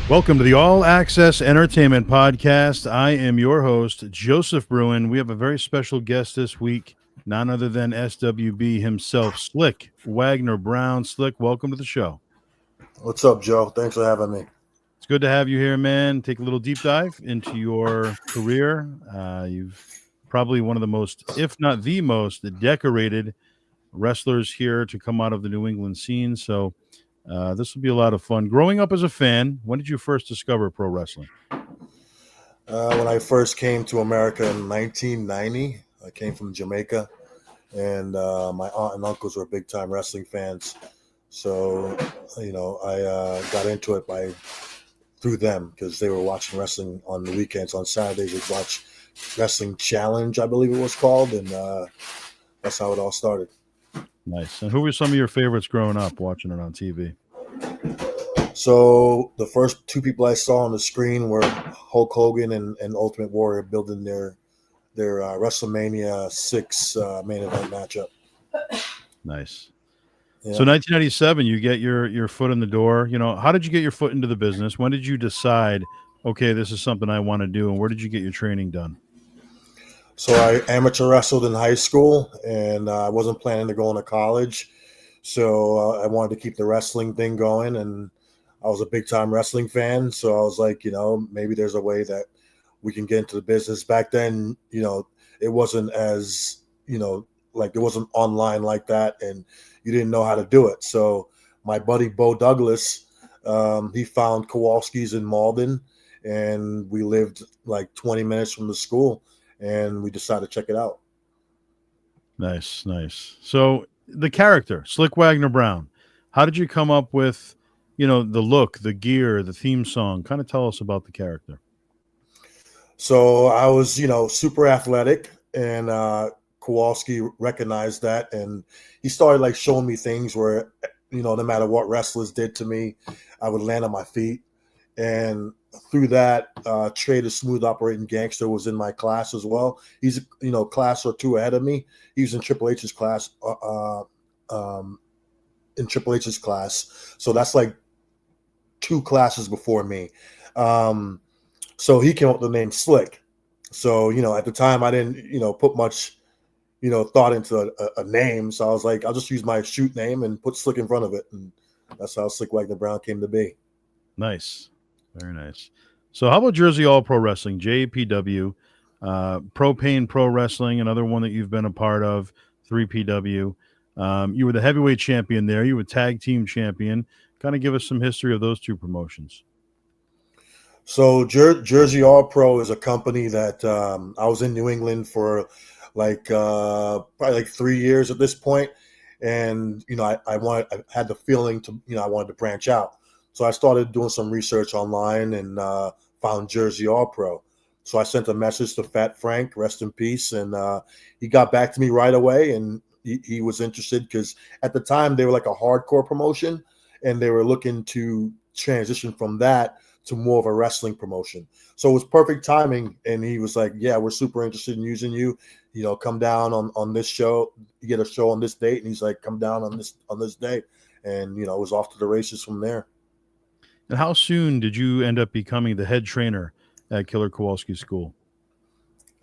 Welcome to the All Access Entertainment Podcast. I am your host, Joseph Bruen. We have a very special guest this week, none other than SWB himself, Slyck Wagner Brown. Slyck, welcome to the show. What's up, Joe? Thanks for having me. It's good to have you here, man. Take a little deep dive into your career. You've probably one of the most, if not the most, decorated wrestlers here to come out of the New England scene. So this will be a lot of fun. Growing up as a fan, when did you first discover pro wrestling? When I first came to America in 1990, I came from Jamaica, and my aunt and uncles were big-time wrestling fans. So, I got into it through them because they were watching wrestling on the weekends. On Saturdays, we'd watch Wrestling Challenge, I believe it was called, and that's how it all started. Nice. And who were some of your favorites growing up watching it on TV? So the first two people I saw on the screen were Hulk Hogan and Ultimate Warrior building their WrestleMania 6 main event matchup. Nice. Yeah. So 1997, you get your foot in the door. You know, how did you get your foot into the business? When did you decide, okay, this is something I want to do, and where did you get your training done? So I amateur wrestled in high school, and I wasn't planning to go into college. So I wanted to keep the wrestling thing going, and I was a big-time wrestling fan. So I was like, maybe there's a way that we can get into the business. Back then, it wasn't as, like it wasn't online like that, and you didn't know how to do it. So my buddy Bo Douglas, he found Kowalski's in Malden, and we lived like 20 minutes from the school. And we decided to check it out. Nice, nice. So the character, Slyck Wagner Brown, how did you come up with, the look, the gear, the theme song? Kind of tell us about the character. So I was, super athletic, and Kowalski recognized that, and he started like showing me things where, no matter what wrestlers did to me, I would land on my feet. And through that, Trey, the smooth operating gangster, was in my class as well. He's, class or two ahead of me. He was in Triple H's class. So that's like 2 classes before me. So he came up with the name Slyck. So, at the time I didn't, put much, thought into a name. So I was like, I'll just use my shoot name and put Slyck in front of it. And that's how Slyck Wagner Brown came to be. Nice. Very nice. So how about Jersey All Pro Wrestling, JPW, Propane Pro Wrestling, another one that you've been a part of, 3PW. You were the heavyweight champion there. You were tag team champion. Kind of give us some history of those two promotions. So Jersey All Pro is a company that I was in New England for probably like 3 years at this point. And, I had the feeling to, I wanted to branch out. So I started doing some research online and found Jersey All Pro. So I sent a message to Fat Frank, rest in peace, and he got back to me right away, and he was interested because at the time they were like a hardcore promotion, and they were looking to transition from that to more of a wrestling promotion. So it was perfect timing, and he was like, yeah, we're super interested in using you. Come down on this show. You get a show on this date, and he's like, come down on this day. And, it was off to the races from there. And how soon did you end up becoming the head trainer at Killer Kowalski School?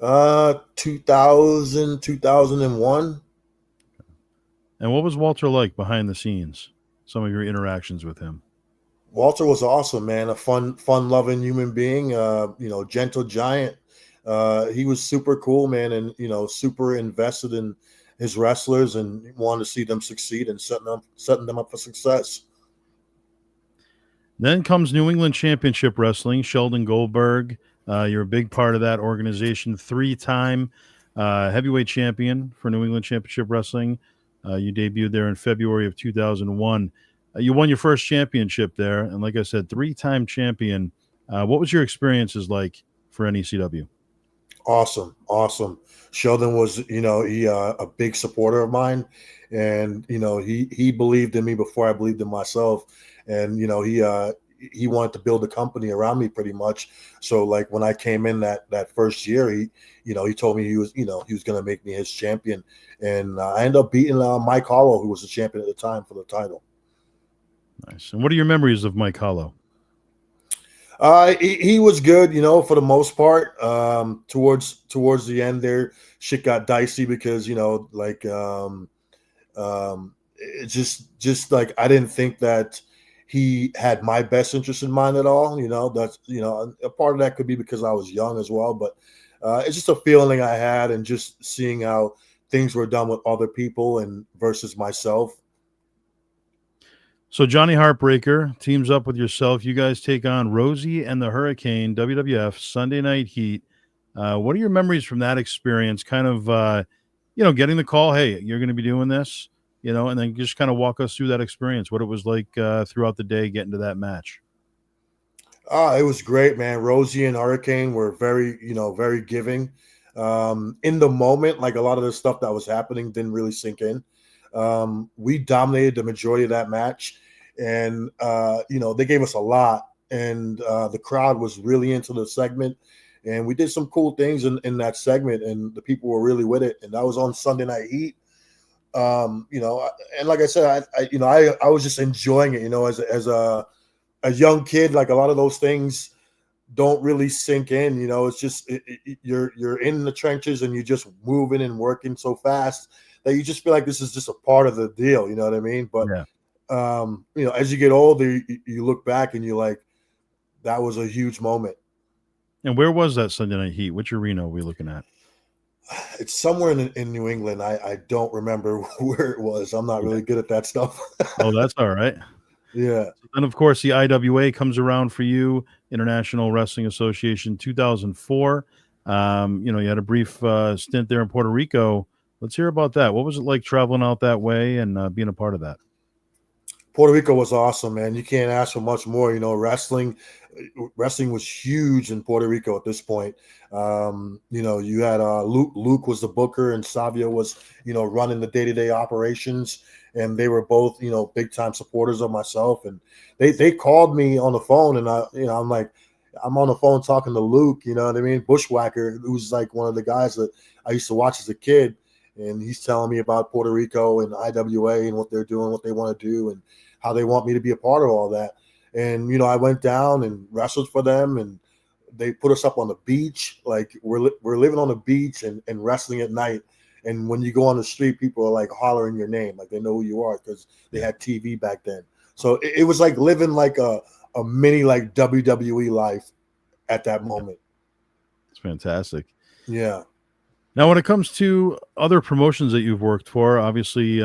2001. And what was Walter like behind the scenes? Some of your interactions with him. Walter was awesome, man. A fun-loving human being. Gentle giant. He was super cool, man, and super invested in his wrestlers and wanted to see them succeed and setting them up for success. Then comes New England Championship Wrestling, Sheldon Goldberg. You're a big part of that organization, 3-time heavyweight champion for New England Championship Wrestling. You debuted there in February of 2001. You won your first championship there, and like I said, 3-time champion. What was your experiences like for NECW? Awesome. Sheldon was, he a big supporter of mine, and he believed in me before I believed in myself, and he wanted to build a company around me pretty much. So like when I came in that first year, he told me he was going to make me his champion, and I ended up beating Mike Hollow, who was the champion at the time, for the title. Nice. And what are your memories of Mike Hollow? He was good, for the most part. Towards the end there, shit got dicey because like it just like I didn't think that he had my best interest in mind at all. That's a part of that could be because I was young as well, but it's just a feeling I had, and just seeing how things were done with other people and versus myself. So Johnny Heartbreaker teams up with yourself. You guys take on Rosie and the Hurricane, WWF Sunday Night Heat. What are your memories from that experience? Kind of, getting the call, hey, you're going to be doing this, and then just kind of walk us through that experience, what it was like throughout the day getting to that match. It was great, man. Rosie and Hurricane were very giving. In the moment, like a lot of the stuff that was happening didn't really sink in. We dominated the majority of that match, and they gave us a lot, and the crowd was really into the segment, and we did some cool things in that segment, and the people were really with it. And that was on Sunday Night Heat. And like I said, I was just enjoying it, as a young kid. Like a lot of those things don't really sink in. It's just you're in the trenches, and you're just moving and working so fast that you just feel like this is just a part of the deal. You know what I mean? But as you get older, you look back and you're like, that was a huge moment. And where was that Sunday Night Heat? Which arena are we looking at? It's somewhere in New England. I don't remember where it was. I'm not really good at that stuff. Oh, that's all right. Yeah. And of course, the IWA comes around for you, International Wrestling Association, 2004. You had a brief stint there in Puerto Rico. Let's hear about that. What was it like traveling out that way and being a part of that? Puerto Rico was awesome, man. You can't ask for much more. Wrestling was huge in Puerto Rico at this point. You had Luke was the booker, and Savio was running the day-to-day operations, and they were both big time supporters of myself. And they called me on the phone, and I'm like, I'm on the phone talking to Luke, you know what I mean, Bushwhacker, who's like one of the guys that I used to watch as a kid, and he's telling me about Puerto Rico and IWA and what they're doing, what they want to do, and how they want me to be a part of all that. And I went down and wrestled for them, and they put us up on the beach. Like we're living on the beach and wrestling at night. And when you go on the street, people are like hollering your name, like they know who you are because they had TV back then. So it was like living like a mini like WWE life at that moment. It's fantastic. Yeah. Now, when it comes to other promotions that you've worked for, obviously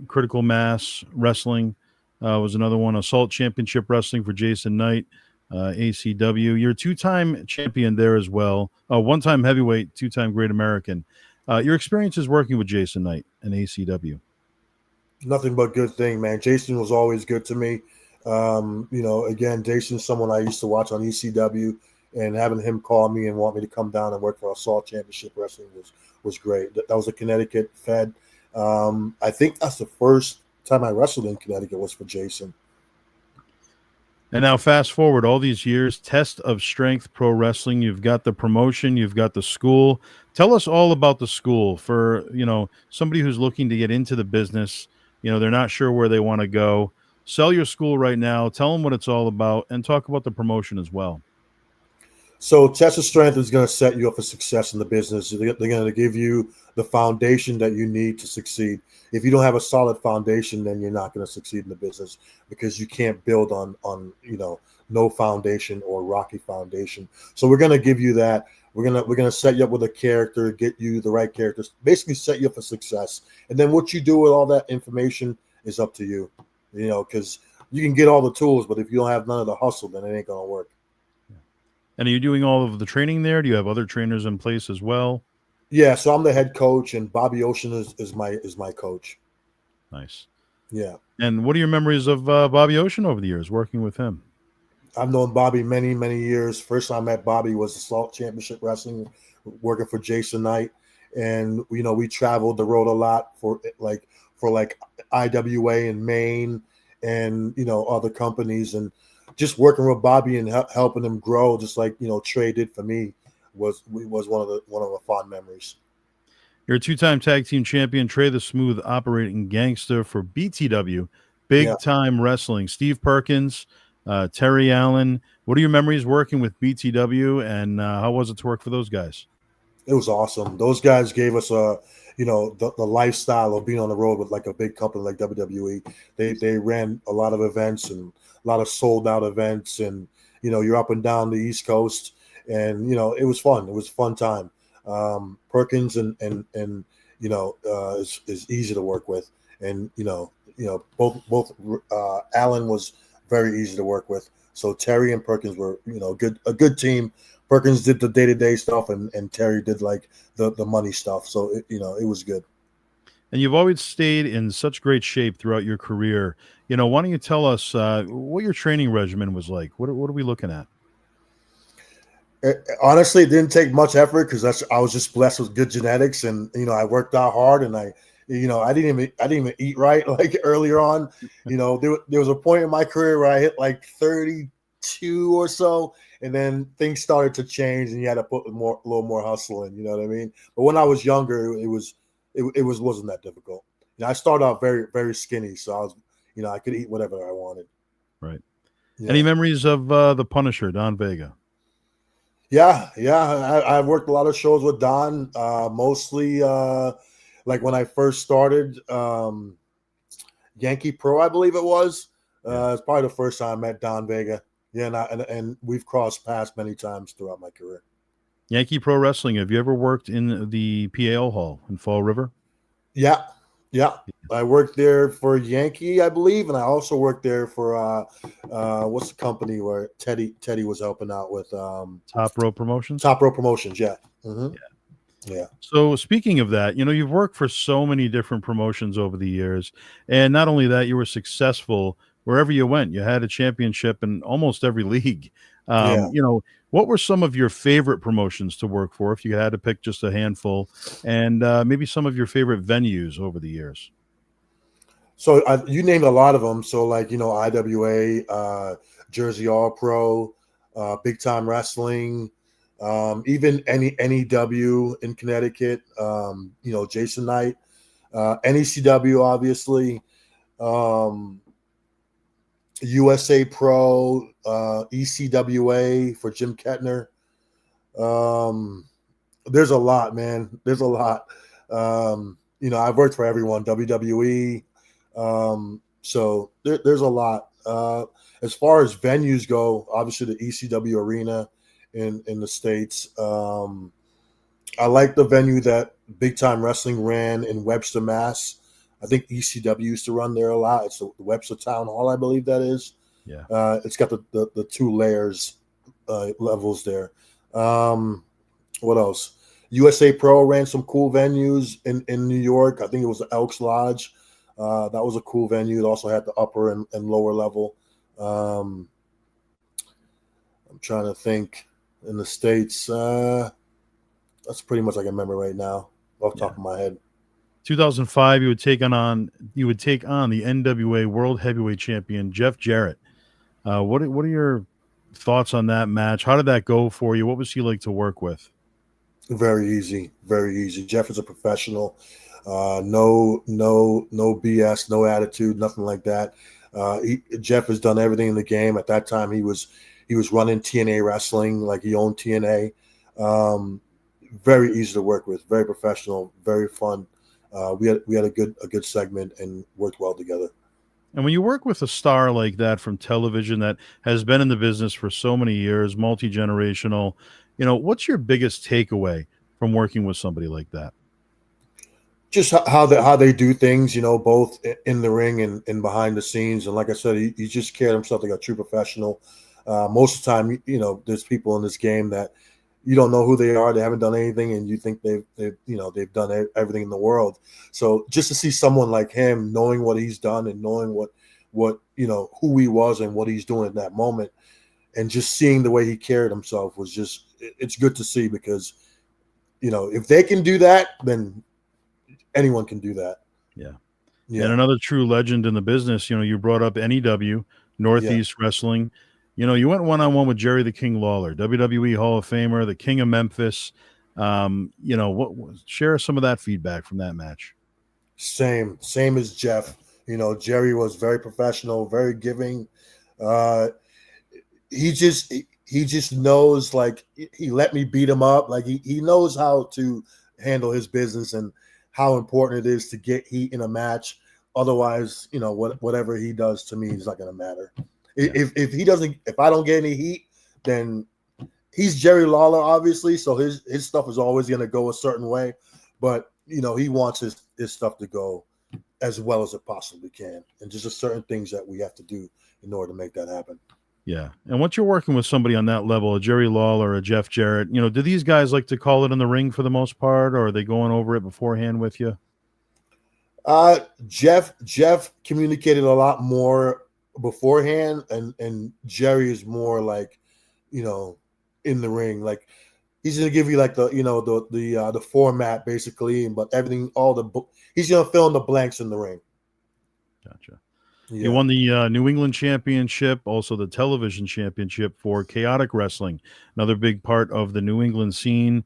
Critical Mass Wrestling was another one. Assault Championship Wrestling for Jason Knight, ACW. You're a two-time champion there as well. One-time heavyweight, two-time Great American. Your experiences working with Jason Knight and ACW? Nothing but good thing, man. Jason was always good to me. Again, Jason's someone I used to watch on ECW, and having him call me and want me to come down and work for Assault Championship Wrestling was great. That was a Connecticut Fed. I think that's the first time I wrestled in Connecticut was for Jason. And now fast forward all these years, Test of Strength Pro Wrestling. You've got the promotion, you've got the school. Tell us all about the school for, somebody who's looking to get into the business. They're not sure where they want to go. Sell your school right now. Tell them what it's all about, and talk about the promotion as well. So Test of Strength is going to set you up for success in the business. They're going to give you the foundation that you need to succeed. If you don't have a solid foundation, then you're not going to succeed in the business because you can't build on no foundation or rocky foundation. So we're going to give you that. We're gonna set you up with a character, get you the right characters, basically set you up for success. And then what you do with all that information is up to you. Because you can get all the tools, but if you don't have none of the hustle, then it ain't going to work. And are you doing all of the training there? Do you have other trainers in place as well? Yeah, so I'm the head coach, and Bobby Ocean is my coach. Nice. Yeah. And what are your memories of Bobby Ocean over the years, working with him? I've known Bobby many, many years. First time I met Bobby was Assault Championship Wrestling working for Jason Knight, and we traveled the road a lot for IWA in Maine, and other companies, and just working with Bobby and helping him grow, just like Trey did for me, was one of the fond memories. You're a two-time tag team champion, Trey the Smooth Operating Gangster for BTW, Big Time Wrestling. Steve Perkins, Terry Allen. What are your memories working with BTW, and how was it to work for those guys? It was awesome. Those guys gave us the lifestyle of being on the road with like a big company like WWE. They ran a lot of events and a lot of sold out events, and you're up and down the East Coast, and it was fun. It was a fun time. Perkins and is easy to work with, and both Allen was very easy to work with. So Terry and Perkins were a good team. Perkins did the day-to-day stuff, and Terry did like the money stuff. So it was good. And you've always stayed in such great shape throughout your career. Why don't you tell us what your training regimen was like? What are we looking at? Honestly, it didn't take much effort because I was just blessed with good genetics, and I worked out hard, and I didn't even eat right like earlier on. There was a point in my career where I hit like 32 or so, and then things started to change, and you had to put a little more hustle in. You know what I mean? But when I was younger, it wasn't that difficult. I started out very, very skinny, so I was I could eat whatever I wanted. Right. Yeah. Any memories of the Punisher, Don Vega? Yeah. I've worked a lot of shows with Don, mostly like when I first started Yankee Pro, I believe it was. It's probably the first time I met Don Vega. Yeah, and we've crossed paths many times throughout my career. Yankee Pro Wrestling. Have you ever worked in the PAL Hall in Fall River? Yeah. I worked there for Yankee, I believe, and I also worked there for what's the company where Teddy was helping out with? Top Rope Promotions. Top Rope Promotions, yeah. Mm-hmm. Yeah. So speaking of that, you've worked for so many different promotions over the years, and not only that, you were successful wherever you went. You had a championship in almost every league. What were some of your favorite promotions to work for, if you had to pick just a handful, and maybe some of your favorite venues over the years? So you named a lot of them. So like, IWA, Jersey All Pro, Big Time Wrestling, even NEW in Connecticut, Jason Knight, NECW, obviously, USA Pro, ECWA for Jim Kettner. There's a lot, man. There's a lot. I've worked for everyone, WWE. So there's a lot. As far as venues go, obviously the ECW Arena in the States. I like the venue that Big Time Wrestling ran in Webster, Mass. I think ECW used to run there a lot. It's the Webster Town Hall, I believe that is. Yeah. It's got the two layers levels there. What else? USA Pro ran some cool venues in New York. I think it was the Elks Lodge. That was a cool venue. It also had the upper and lower level. I'm trying to think in the States. That's pretty much I can remember right now off the top of my head. 2005, you would take on the NWA World Heavyweight Champion Jeff Jarrett. What are your thoughts on that match? How did that go for you? What was he like to work with? Very easy, very easy. Jeff is a professional. No BS, no attitude, nothing like that. Jeff has done everything in the game. At that time, he was running TNA wrestling, like he owned TNA. Very easy to work with, very professional, very fun. We had a good segment and worked well together. And when you work with a star like that from television that has been in the business for so many years, multi-generational, what's your biggest takeaway from working with somebody like that? Just how they do things, both in the ring and behind the scenes. And like I said, he just carried himself like a true professional. Most of the time, there's people in this game that you don't know who they are. They haven't done anything, and you think they've done everything in the world. So just to see someone like him, knowing what he's done and knowing what who he was and what he's doing at that moment, and just seeing the way he carried himself was it's good to see, because if they can do that, then anyone can do that. Yeah. Yeah. And another true legend in the business, you brought up NEW, Northeast Wrestling. You went one-on-one with Jerry the King Lawler, WWE Hall of Famer, the King of Memphis. Share some of that feedback from that match. Same as Jeff. Jerry was very professional, very giving. He just knows, like, he let me beat him up. Like, he knows how to handle his business and how important it is to get heat in a match. Otherwise, whatever he does to me is not going to matter. Yeah. If I don't get any heat, then he's Jerry Lawler, obviously. So his stuff is always going to go a certain way, but he wants his stuff to go as well as it possibly can. And just certain things that we have to do in order to make that happen. Yeah. And once you're working with somebody on that level, a Jerry Lawler, a Jeff Jarrett, do these guys like to call it in the ring for the most part, or are they going over it beforehand with you? Jeff communicated a lot more beforehand, and Jerry is more like, in the ring. Like, he's gonna give you like the format basically, but everything, he's gonna fill in the blanks in the ring. Gotcha. Yeah. You won the New England Championship, also the television championship for Chaotic Wrestling, another big part of the New England scene.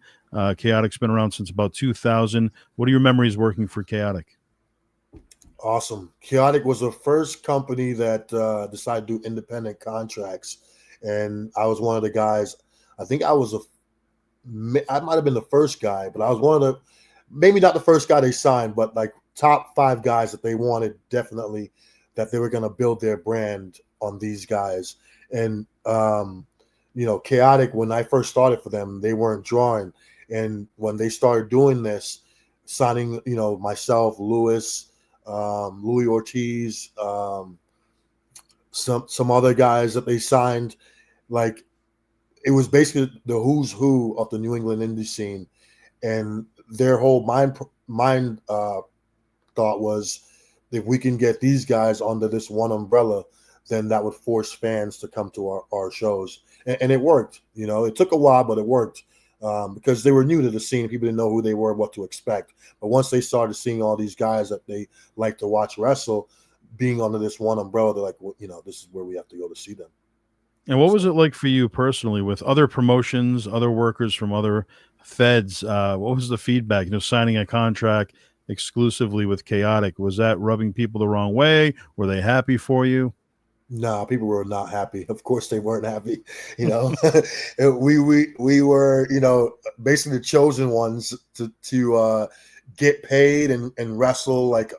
Chaotic's been around since about 2000. What are your memories working for Chaotic? Awesome. Chaotic was the first company that decided to do independent contracts, and I was one of the guys. I think I might have been the first guy, but I was one of the, maybe not the first guy they signed, but like top 5 guys that they wanted, definitely, that they were going to build their brand on these guys. And, Chaotic, when I first started for them, they weren't drawing. And when they started doing this, signing, myself, Louis Ortiz, some other guys that they signed, like, it was basically the who's who of the New England indie scene. And their whole mind thought was, if we can get these guys under this one umbrella, then that would force fans to come to our shows. And it worked. It took a while, but it worked, because they were new to the scene. People didn't know who they were, what to expect. But once they started seeing all these guys that they like to watch wrestle being under this one umbrella, they're like, well, this is where we have to go to see them. And what was it like for you personally with other promotions, other workers from other feds? What was the feedback? Signing a contract exclusively with Chaotic, was that rubbing people the wrong way? Were they happy for you? No, people were not happy. Of course, they weren't happy. We were, basically the chosen ones to get paid and wrestle, like,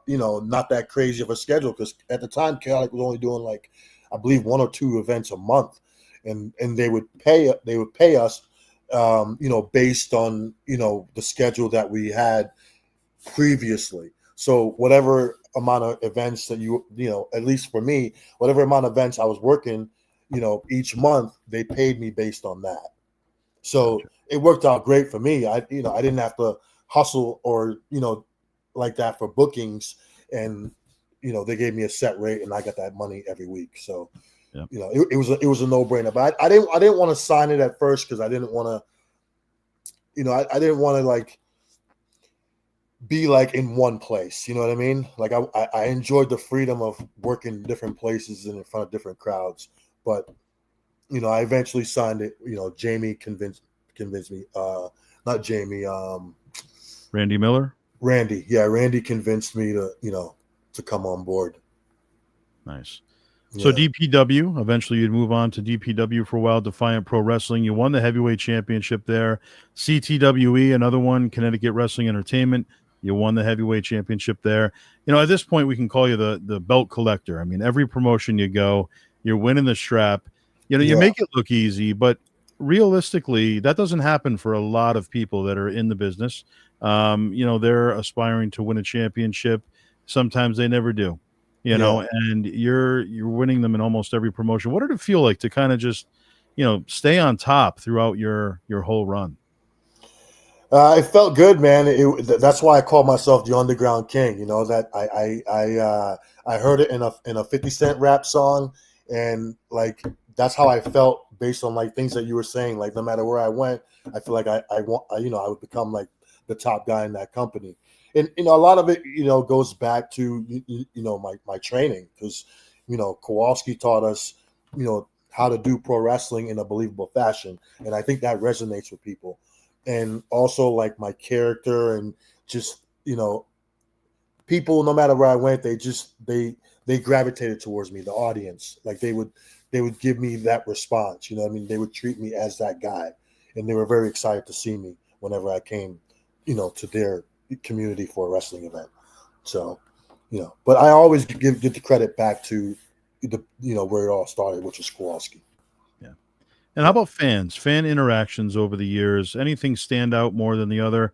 not that crazy of a schedule, because at the time Chaotic was only doing, like, I believe 1 or 2 events a month, and they would pay us, based on the schedule that we had previously. So whatever amount of events that at least for me, whatever amount of events I was working, each month, they paid me based on that. So it worked out great for me. I didn't have to hustle or like that for bookings, and they gave me a set rate, and I got that money every week. So Yep. it was a no-brainer. But I didn't want to sign it at first, because I didn't want to, I didn't want to, like, be like in one place. You know what I mean? Like, I enjoyed the freedom of working different places and in front of different crowds. But I eventually signed it. Jamie convinced me. Not Jamie. Randy Miller. Randy. Yeah, Randy convinced me to come on board. Nice. So DPW, eventually you'd move on to DPW for a while, Defiant Pro Wrestling. You won the heavyweight championship there. CTWE, another one, Connecticut Wrestling Entertainment. You won the heavyweight championship there. At this point, we can call you the belt collector. I mean, every promotion you go, you're winning the strap. You make it look easy, but realistically, that doesn't happen for a lot of people that are in the business. They're aspiring to win a championship. Sometimes they never do. And you're winning them in almost every promotion. What did it feel like to kind of just, stay on top throughout your whole run? It felt good, man. That's why I call myself the Underground King. That I heard it in a 50 Cent rap song, and, like, that's how I felt based on like things that you were saying, like no matter where I went, I feel like I would become like the top guy in that company. And a lot of it goes back to my training, because Kowalski taught us how to do pro wrestling in a believable fashion, and I think that resonates with people. And also like my character, and just people, no matter where I went, they gravitated towards me, the audience. Like they would give me that response. You know what I mean? They would treat me as that guy, and they were very excited to see me whenever I came, to their community for a wrestling event. So, but I always give the credit back to the where it all started, which is Kowalski. Yeah. And how about fans? Fan interactions over the years. Anything stand out more than the other?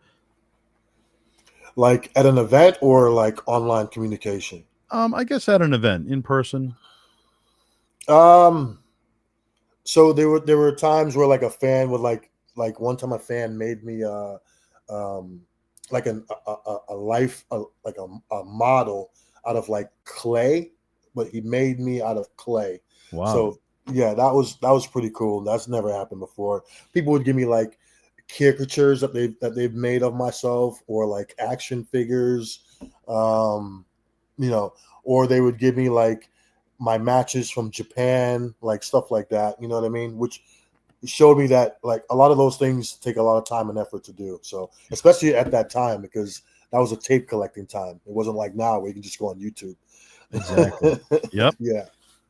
Like at an event or like online communication? I guess at an event in person. Um, so there were times where like a fan would like one time a fan made me um like a life like a model out of like clay, but he made me out of clay. Wow. So yeah, that was pretty cool. That's never happened before. People would give me like caricatures that they've made of myself, or like action figures, um, or they would give me like my matches from Japan, like stuff like that. You know what I mean? Which showed me that like a lot of those things take a lot of time and effort to do. So especially at that time, because that was a tape collecting time. It wasn't like now where you can just go on YouTube. Exactly. Yep. Yeah.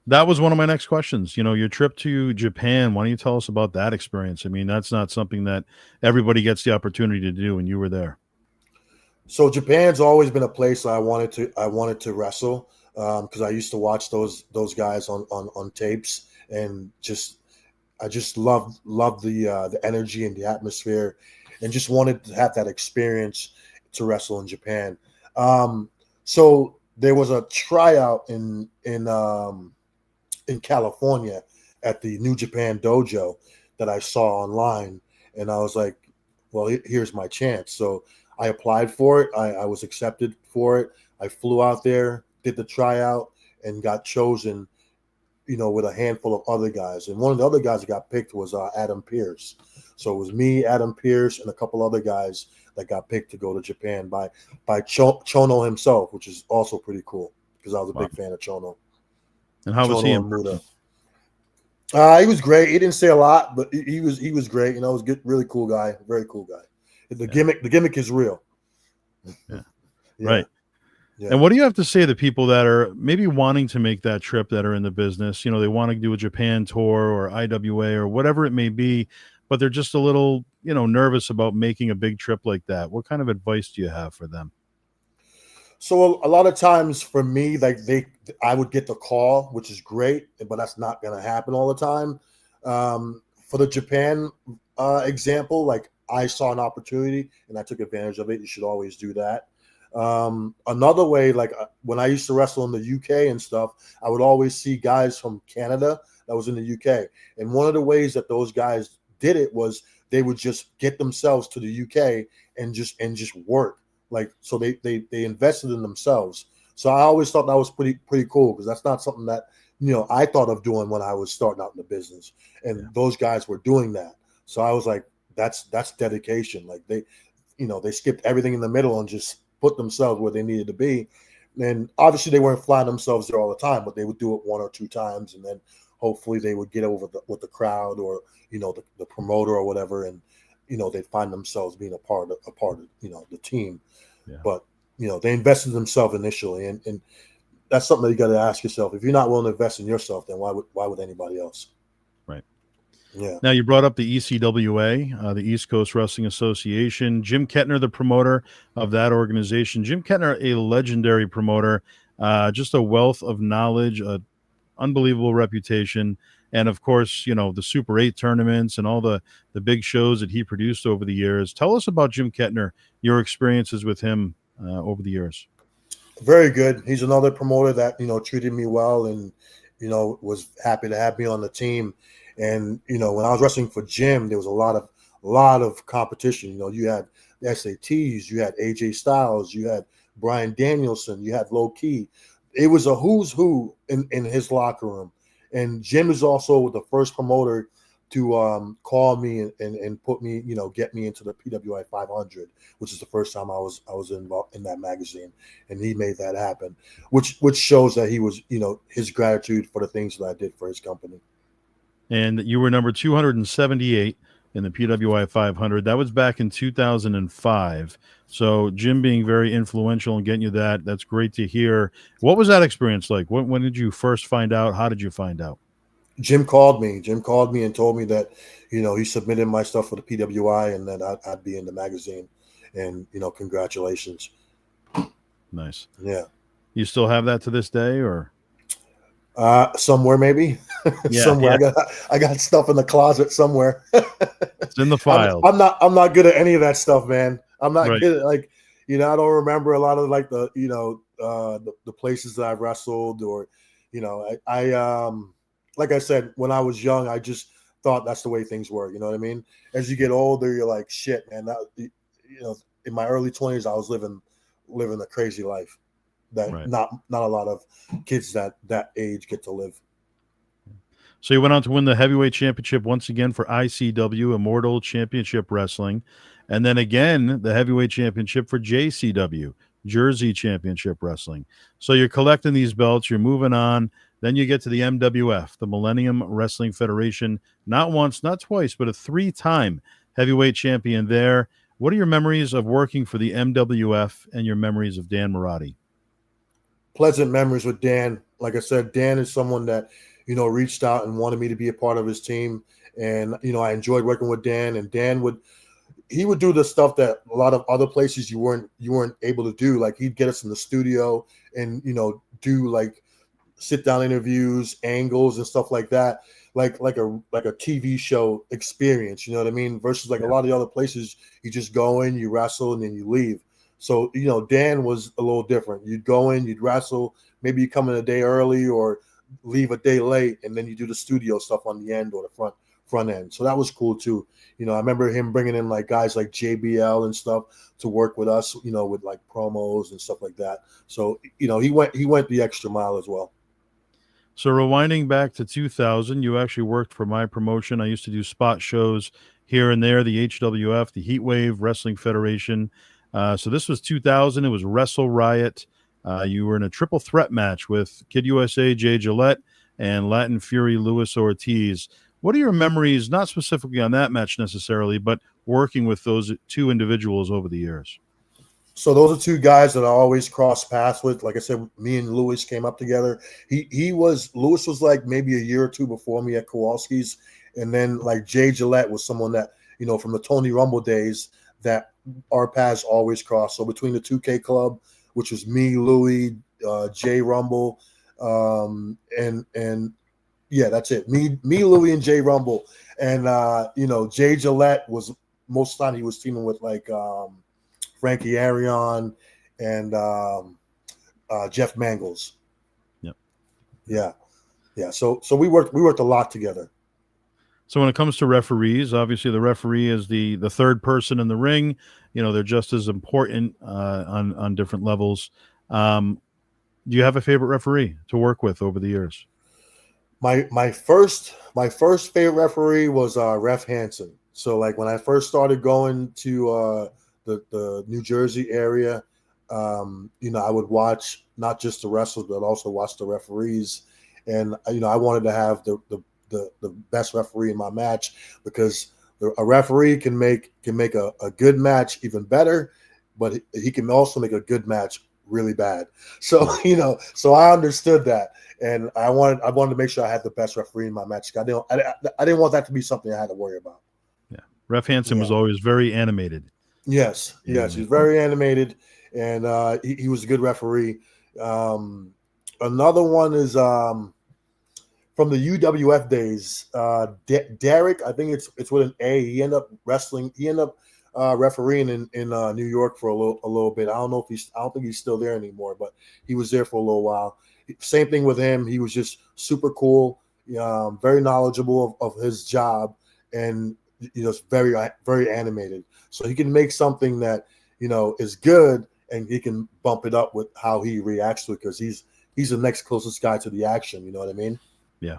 That was one of my next questions. Your trip to Japan. Why don't you tell us about that experience? I mean, that's not something that everybody gets the opportunity to do, and you were there. So Japan's always been a place I wanted to wrestle, because I used to watch those guys on tapes, and I just loved the energy and the atmosphere, and just wanted to have that experience to wrestle in Japan. So there was a tryout in California at the New Japan Dojo that I saw online, and I was like, well, here's my chance. So I applied for it. I was accepted for it. I flew out there, did the tryout, and got chosen, with a handful of other guys. And one of the other guys that got picked was Adam Pearce. So it was me, Adam Pearce, and a couple other guys that got picked to go to Japan by Chono himself, which is also pretty cool, because I was a Wow. big fan of Chono. And how was he Chono in and person? Muda. He was great. He didn't say a lot, but he was great. He was good, really cool guy, very cool guy. The gimmick is real. Yeah. Yeah. Right. Yeah. And what do you have to say to people that are maybe wanting to make that trip, that are in the business? They want to do a Japan tour or IWA or whatever it may be, but they're just a little, nervous about making a big trip like that. What kind of advice do you have for them? So a lot of times for me, like I would get the call, which is great, but that's not going to happen all the time. For the Japan example, like I saw an opportunity and I took advantage of it. You should always do that. Another way, like when I used to wrestle in the UK and stuff, I would always see guys from Canada that was in the UK. And one of the ways that those guys did it was they would just get themselves to the UK and just work. Like, so they invested in themselves. So I always thought that was pretty cool, because that's not something that I thought of doing when I was starting out in the business, and those guys were doing that. So I was like, that's dedication. Like they skipped everything in the middle and just put themselves where they needed to be. And obviously they weren't flying themselves there all the time, but they would do it one or two times, and then hopefully they would get over with the crowd, or the promoter or whatever, and they'd find themselves being a part of the team. Yeah. But they invested in themselves initially, and that's something that you got to ask yourself. If you're not willing to invest in yourself, then why would anybody else? Right. Yeah. Now, you brought up the ECWA, the East Coast Wrestling Association. Jim Kettner, the promoter of that organization. Jim Kettner, a legendary promoter, just a wealth of knowledge, an unbelievable reputation. And of course, the Super 8 tournaments and all the big shows that he produced over the years. Tell us about Jim Kettner, your experiences with him over the years. Very good. He's another promoter that treated me well, and was happy to have me on the team. And when I was wrestling for Jim, there was a lot of competition. You had the SATs, you had AJ Styles, you had Brian Danielson, you had Low Key. It was a who's who in his locker room. And Jim is also the first promoter call me and put me, get me into the PWI 500, which is the first time I was involved in that magazine, and he made that happen, which shows that he was, his gratitude for the things that I did for his company. And you were number 278 in the PWI 500. That was back in 2005. So Jim being very influential in getting you that's great to hear. What was that experience like? When did you first find out? How did you find out? Jim called me and told me that, he submitted my stuff for the PWI and that I'd be in the magazine, and, congratulations. Nice. Yeah. You still have that to this day, or? Somewhere maybe. Yeah, somewhere. yeah. I got stuff in the closet somewhere. It's in the files. I'm not good at any of that stuff, man. I'm not Right. good at, like, I don't remember a lot of like the places that I've wrestled, or, I like I said, when I was young, I just thought that's the way things were. You know what I mean? As you get older, you're like, shit, man. In my early 20s, I was living a crazy life that Right. not a lot of kids that age get to live. So you went on to win the heavyweight championship once again for ICW, Immortal Championship Wrestling, and then again the heavyweight championship for JCW, Jersey Championship Wrestling. So you're collecting these belts, you're moving on. Then you get to the MWF, the Millennium Wrestling Federation, not once, not twice, but a 3-time heavyweight champion there. What are your memories of working for the MWF and your memories of Dan Marotti? Pleasant memories with Dan. Like I said, Dan is someone that, reached out and wanted me to be a part of his team. And, I enjoyed working with Dan, and Dan would do the stuff that a lot of other places you weren't able to do. Like, he'd get us in the studio and, do like sit down interviews, angles and stuff like that. Like a TV show experience, you know what I mean? Versus like a lot of the other places, you just go in, you wrestle, and then you leave. So, Dan was a little different. You'd go in, you'd wrestle, maybe you come in a day early or leave a day late, and then you do the studio stuff on the end or the front end. So that was cool too. I remember him bringing in like guys like JBL and stuff to work with us, with like promos and stuff like that. So, he went the extra mile as well. So rewinding back to 2000, you actually worked for my promotion. I used to do spot shows here and there, the HWF, the Heatwave Wrestling Federation. So this was 2000. It was Wrestle Riot. You were in a triple threat match with Kid USA, Jay Gillette, and Latin Fury, Luis Ortiz. What are your memories, not specifically on that match necessarily, but working with those two individuals over the years? So those are two guys that I always cross paths with. Like I said, me and Lewis came up together. Lewis was like maybe a year or two before me at Kowalski's. And then like Jay Gillette was someone that, from the Tony Rumble days that our paths always crossed. So between the 2K Club, which was me, Louis, Jay Rumble, and yeah, that's it. Me, Louis, and Jay Rumble. And Jay Gillette was most of the time he was teaming with like Frankie Arion and Jeff Mangles. Yep. Yeah. So we worked a lot together. So when it comes to referees, obviously the referee is the third person in the ring. They're just as important on different levels. Do you have a favorite referee to work with over the years? My first favorite referee was Ref Hansen. So like when I first started going to the New Jersey area, I would watch not just the wrestlers but also watch the referees, and I wanted to have the best referee in my match, because a referee can make a good match even better, but he can also make a good match really bad. So so I understood that, and I wanted to make sure I had the best referee in my match. I didn't want that to be something I had to worry about. Yeah, Ref Hansen was always very animated. Yes, he's very animated, and he was a good referee. Another one is from the UWF days, Derek. I think it's with an A. He ended up wrestling. He ended up refereeing in New York for a little bit. I don't think he's still there anymore, but he was there for a little while. Same thing with him. He was just super cool, very knowledgeable of his job, and very very animated. So he can make something that is good, and he can bump it up with how he reacts to it, because he's the next closest guy to the action. You know what I mean? Yeah.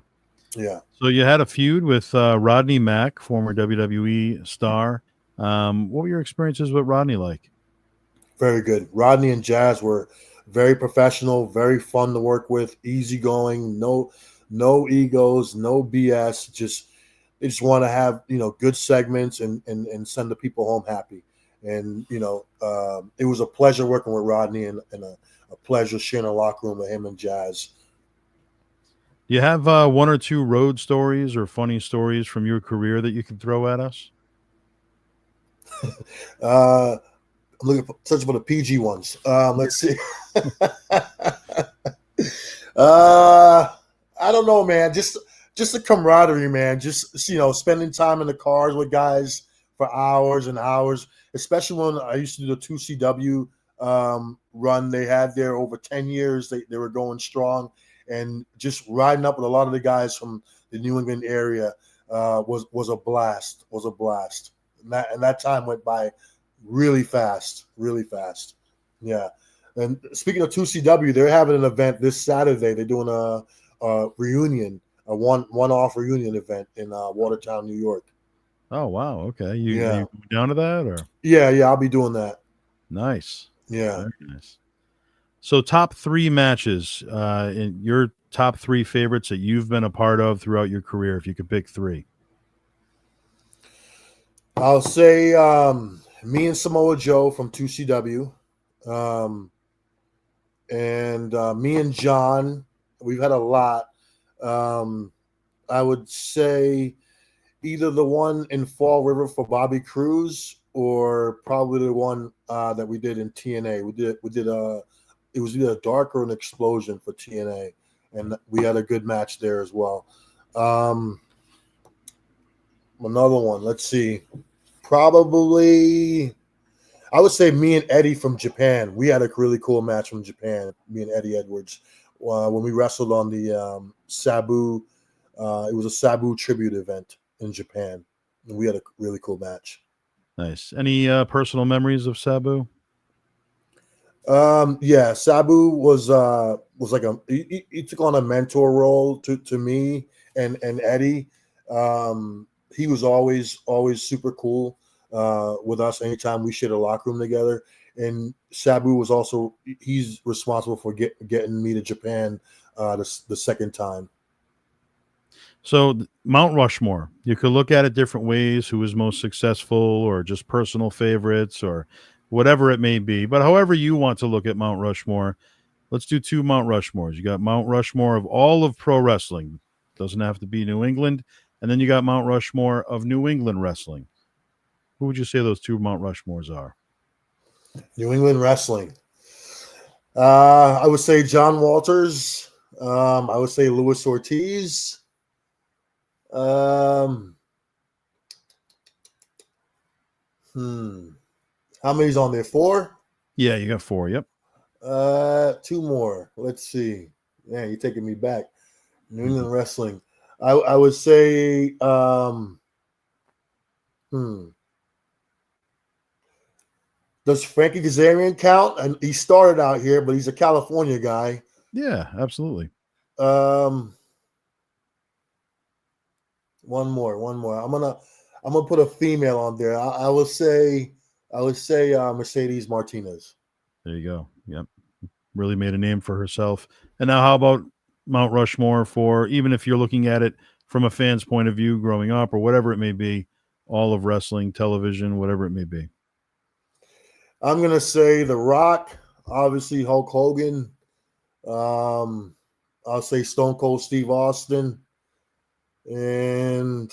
Yeah. So you had a feud with Rodney Mack, former WWE star. What were your experiences with Rodney like? Very good. Rodney and Jazz were very professional, very fun to work with, easygoing, no egos, no BS. Just they just want to have good segments and send the people home happy. And it was a pleasure working with Rodney and a pleasure sharing a locker room with him and Jazz. You have one or two road stories or funny stories from your career that you can throw at us? I'm looking for searching for the PG ones. Let's see. uh, I don't know, man. Just the camaraderie, man. Just spending time in the cars with guys for hours and hours. Especially when I used to do the 2CW run they had there over 10 years. They were going strong, and just riding up with a lot of the guys from the New England area was a blast. Was a blast. And that time went by really fast, really fast. Yeah. And speaking of 2CW, they're having an event this Saturday. They're doing a reunion, a one-off reunion event in Watertown, New York. Oh wow, okay. You are Yeah, you down to that or yeah. I'll be doing that. nice, Yeah. very nice. So top three matches, in your top three favorites that you've been a part of throughout your career, if you could pick three. I'll say me and Samoa Joe from 2CW, and me and John. We've had a lot. Um, I would say either the one in Fall River for Bobby Cruz or probably the one that we did in TNA. We did it was either a dark or an explosion for TNA, and we had a good match there as well. Um, Another one. Let's see. Probably I would say me and Eddie from Japan. We had a really cool match from Japan. Me and Eddie Edwards when we wrestled on the Sabu. It was a Sabu tribute event in Japan, and we had a really cool match. Nice. Any personal memories of Sabu? Yeah, Sabu was like he took on a mentor role to me and Eddie. He was always super cool with us anytime we shared a locker room together. And Sabu was also he's responsible for getting me to Japan the second time. So Mount Rushmore, you could look at it different ways, who was most successful or just personal favorites or whatever it may be. But however you want to look at Mount Rushmore, let's do two Mount Rushmores. You got Mount Rushmore of all of pro wrestling. Doesn't have to be New England. And then you got Mount Rushmore of New England wrestling. Who would you say those two Mount Rushmores are? New England wrestling. I would say John Walters. I would say Luis Ortiz. Um, How many's on there? Four? Yeah, you got four. Yep. Two more. Let's see. Yeah, you're taking me back. New England wrestling. I would say does Frankie Kazarian count? And he started out here, but he's a California guy. Yeah, absolutely. Um one more. I'm gonna put a female on there. I would say Mercedes Martinez. There you go. Yep. Really made a name for herself. And now, how about Mount Rushmore for even if you're looking at it from a fan's point of view growing up or whatever it may be, all of wrestling, television, whatever it may be? I'm gonna say The Rock, obviously Hulk Hogan. I'll say Stone Cold Steve Austin, and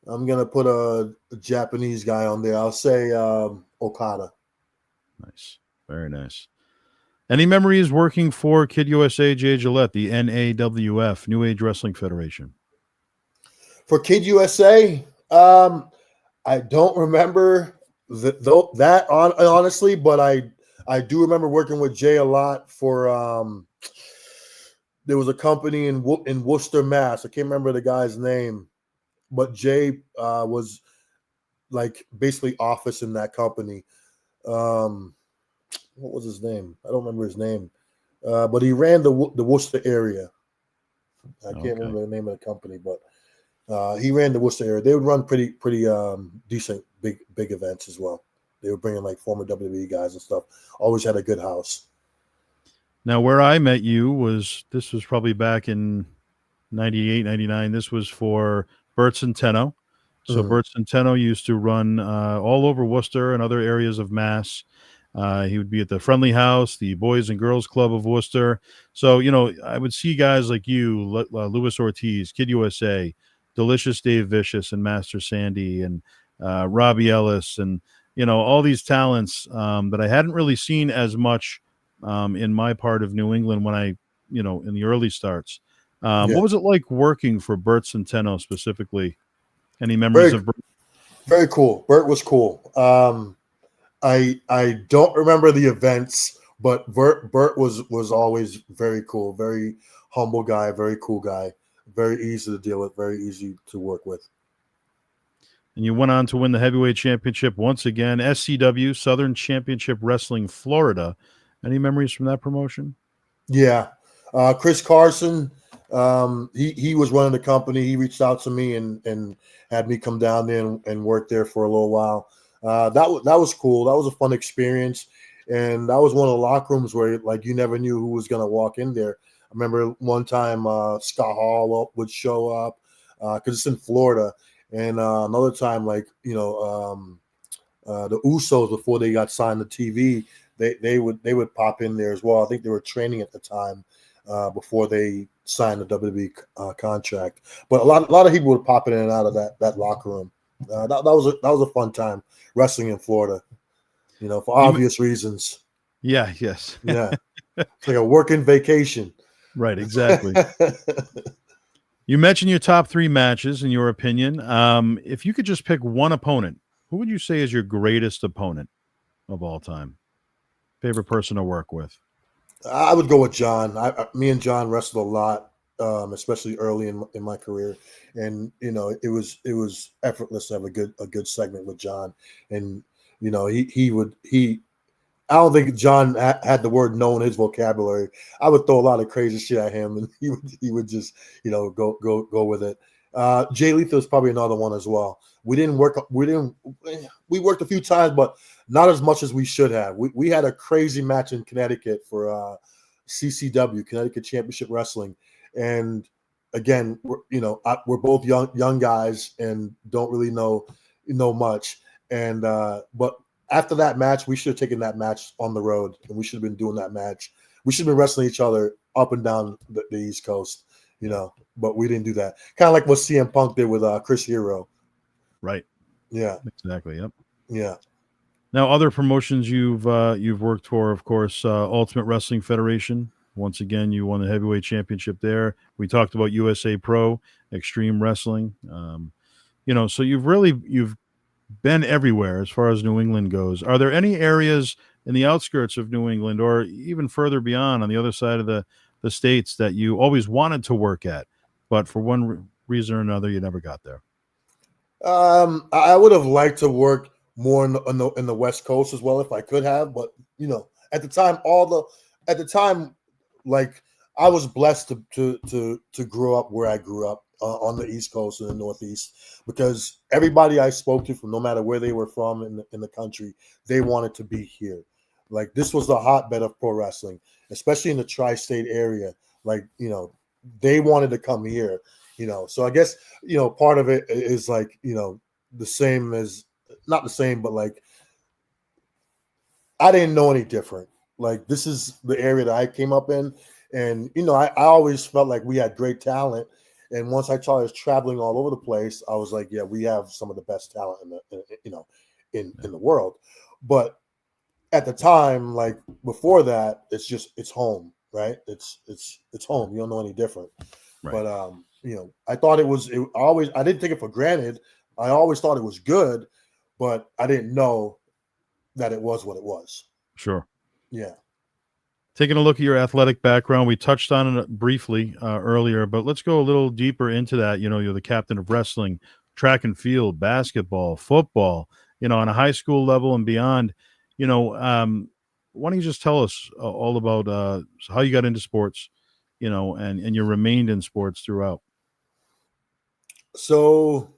I'm gonna put a Japanese guy on there. I'll say Okada. Nice. Very nice. Any memories working for Kid USA Jay Gillette, the NAWF, New Age Wrestling Federation? For Kid USA, I don't remember that honestly, but I do remember working with Jay a lot for there was a company in Worcester, Mass. I can't remember the guy's name, but Jay was like basically office in that company. Um, what was his name? I don't remember his name, but he ran the Worcester area. I can't Okay. remember the name of the company, but he ran the Worcester area. They would run pretty decent big events as well. They were bringing like former WWE guys and stuff. Always had a good house. Now, where I met you was probably back in 98, 99. This was for Bert Centeno. So Mhm. Bert Centeno used to run all over Worcester and other areas of Mass. He would be at the Friendly House, the Boys and Girls Club of Worcester. So, I would see guys like you, Luis Ortiz, Kid USA, Delicious Dave Vicious, and Master Sandy, and Robbie Ellis, and, all these talents that I hadn't really seen as much in my part of New England when I, in the early starts. Yeah, What was it like working for Bert Centeno specifically? Any memories very of Bert? very cool. Bert was cool. I don't remember the events, but Bert was always very cool, very humble guy, very cool guy, very easy to deal with, very easy to work with. And you went on to win the heavyweight championship once again, SCW, Southern Championship Wrestling, Florida. Any memories from that promotion? Yeah, Chris Carson, he was running the company. He reached out to me and had me come down there and work there for a little while. That was cool. That was a fun experience, and that was one of the locker rooms where like you never knew who was gonna walk in there. I remember one time Scott Hall would show up because it's in Florida, and another time like the Usos before they got signed to TV, they would pop in there as well. I think they were training at the time before they signed the WWE contract. But a lot of people would pop in and out of that locker room. That was a fun time wrestling in Florida. For You, obvious reasons. yeah, yes. Yeah, it's like a working vacation. Right, exactly. You mentioned your top three matches, in your opinion. If you could just pick one opponent, who would you say is your greatest opponent of all time? Favorite person to work with? I would go with John. Me and John wrestled a lot, especially early in my career, and it was effortless to have a good segment with John, and he. I don't think John had the word "no" in his vocabulary. I would throw a lot of crazy shit at him, and he would just go with it. Jay Lethal is probably another one as well. We worked a few times, but not as much as we should have. We had a crazy match in Connecticut for CCW, Connecticut Championship Wrestling, and again, we're both young guys and don't really know much. And but after that match, we should have taken that match on the road, and we should have been doing that match. We should have been wrestling each other up and down the East Coast, but we didn't do that. Kind of like what CM Punk did with Chris Hero. Right. Yeah, Exactly. Yep. yeah. Now, other promotions you've worked for, of course, Ultimate Wrestling Federation. Once again, you won the heavyweight championship there. We talked about USA Pro, Extreme Wrestling. So you've been everywhere as far as New England goes. Are there any areas in the outskirts of New England, or even further beyond on the other side of the states, that you always wanted to work at, but for one reason or another, you never got there? I would have liked to work more in the West Coast as well if I could have, but at the time, like I was blessed to grow up where I grew up on the East Coast and the Northeast, because everybody I spoke to, from no matter where they were from in the country, they wanted to be here. Like this was the hotbed of pro wrestling, especially in the tri-state area. Like they wanted to come here. So I guess part of it is like the same as, not the same, but like I didn't know any different. Like this is the area that I came up in, and I always felt like we had great talent. And once I started traveling all over the place, I was like, yeah, we have some of the best talent in the world. But at the time, like before that, it's home, right? It's home. You don't know any different. Right. But I thought I didn't take it for granted. I always thought it was good, but I didn't know that it was what it was. Sure. Yeah. Taking a look at your athletic background, we touched on it briefly earlier, but let's go a little deeper into that. You're the captain of wrestling, track and field, basketball, football, on a high school level and beyond. Why don't you just tell us all about how you got into sports, and you remained in sports throughout? So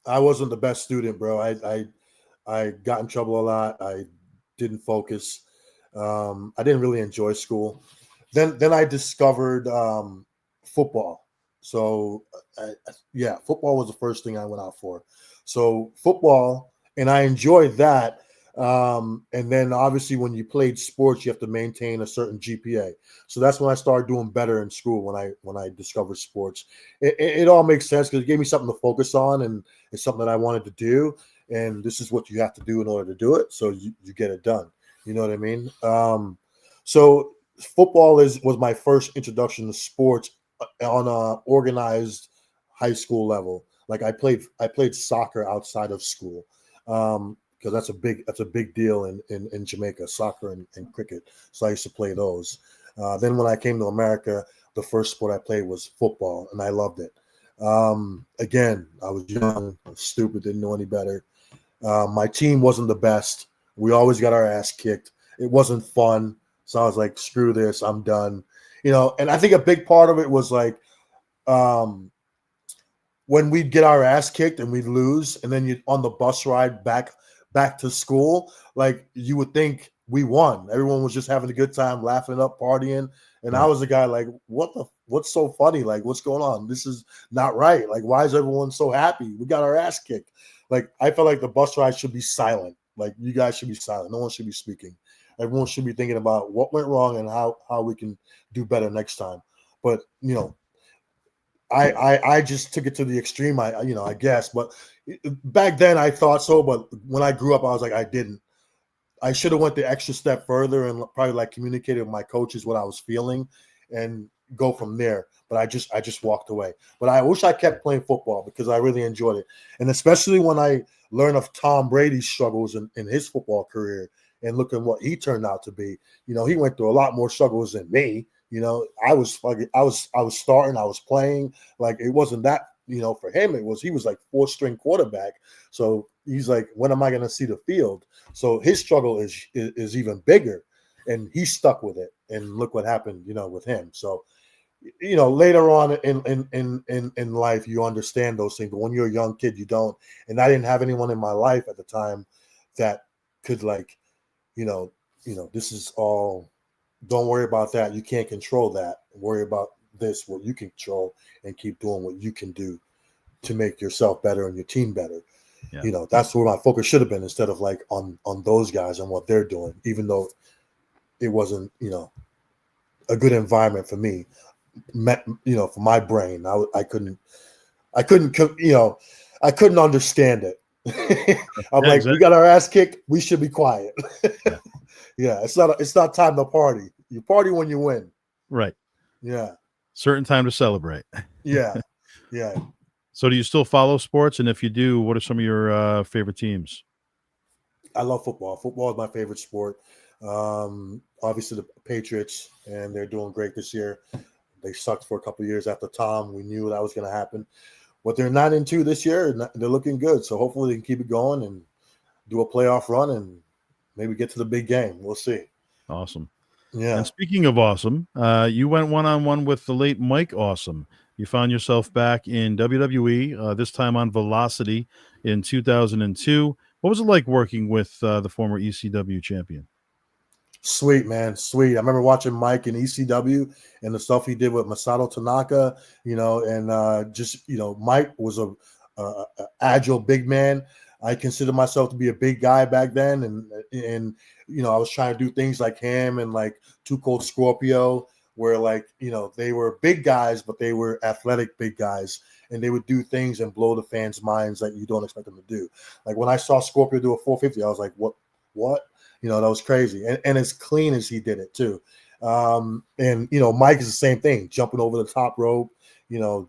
I wasn't the best student, bro. I got in trouble a lot. I didn't focus. I didn't really enjoy school. Then I discovered football. So yeah, football was the first thing I went out for. So football, and I enjoyed that. And then obviously when you played sports, you have to maintain a certain GPA. So that's when I started doing better in school. When I discovered sports, it all makes sense because it gave me something to focus on, and it's something that I wanted to do. And this is what you have to do in order to do it. So you get it done. You know what I mean? So football was my first introduction to sports on a organized high school level. Like I played soccer outside of school. Because that's a big deal in Jamaica, soccer and cricket. So I used to play those. Then when I came to America, the first sport I played was football, and I loved it. Again, I was young, I was stupid, didn't know any better. My team wasn't the best. We always got our ass kicked. It wasn't fun. So I was like, screw this, I'm done. And I think a big part of it was like when we'd get our ass kicked and we'd lose, and then you on the bus ride back to school, like you would think we won. Everyone was just having a good time, laughing up, partying. And I was the guy like, what's so funny? Like, what's going on? This is not right. Like, why is everyone so happy? We got our ass kicked. Like, I felt like the bus ride should be silent. Like, you guys should be silent. No one should be speaking. Everyone should be thinking about what went wrong and how we can do better next time. But, I just took it to the extreme, I guess. But back then I thought so. But when I grew up, I was like, I didn't. I should have went the extra step further and probably like communicated with my coaches what I was feeling and go from there. But I just walked away. But I wish I kept playing football because I really enjoyed it. And especially when I learned of Tom Brady's struggles in his football career and look at what he turned out to be. He went through a lot more struggles than me. I was starting, I was playing. Like it wasn't that, for him, he was like 4th-string quarterback. So he's like, when am I going to see the field? So his struggle is even bigger, and he stuck with it. And look what happened, with him. So, later on in life, you understand those things. But when you're a young kid, you don't. And I didn't have anyone in my life at the time that could this is all. Don't worry about that. You can't control that. Worry about this, what you can control, and keep doing what you can do to make yourself better and your team better. Yeah. That's where my focus should have been instead of like on those guys and what they're doing, even though it wasn't, a good environment for me, for my brain. I couldn't understand it. I'm like, exactly. We got our ass kicked. We should be quiet. Yeah, it's not time to party. You party when you win. Right. Yeah. Certain time to celebrate. Yeah. Yeah. So do you still follow sports? And if you do, what are some of your favorite teams? I love football. Football is my favorite sport. Obviously the Patriots, and they're doing great this year. They sucked for a couple of years after Tom. We knew that was going to happen. But they're 9-2 this year, and they're looking good. So hopefully they can keep it going and do a playoff run and maybe get to the big game. We'll see. Awesome. Yeah. And speaking of awesome, you went one-on-one with the late Mike Awesome. You found yourself back in WWE, this time on Velocity in 2002. What was it like working with the former ECW champion? Sweet, man. Sweet. I remember watching Mike in ECW and the stuff he did with Masato Tanaka, and Mike was a agile big man. I consider myself to be a big guy back then. And I was trying to do things like him and like Too Cold Scorpio, where they were big guys, but they were athletic big guys. And they would do things and blow the fans' minds that you don't expect them to do. Like when I saw Scorpio do a 450, I was like, what? That was crazy. And as clean as he did it too. Mike is the same thing, jumping over the top rope,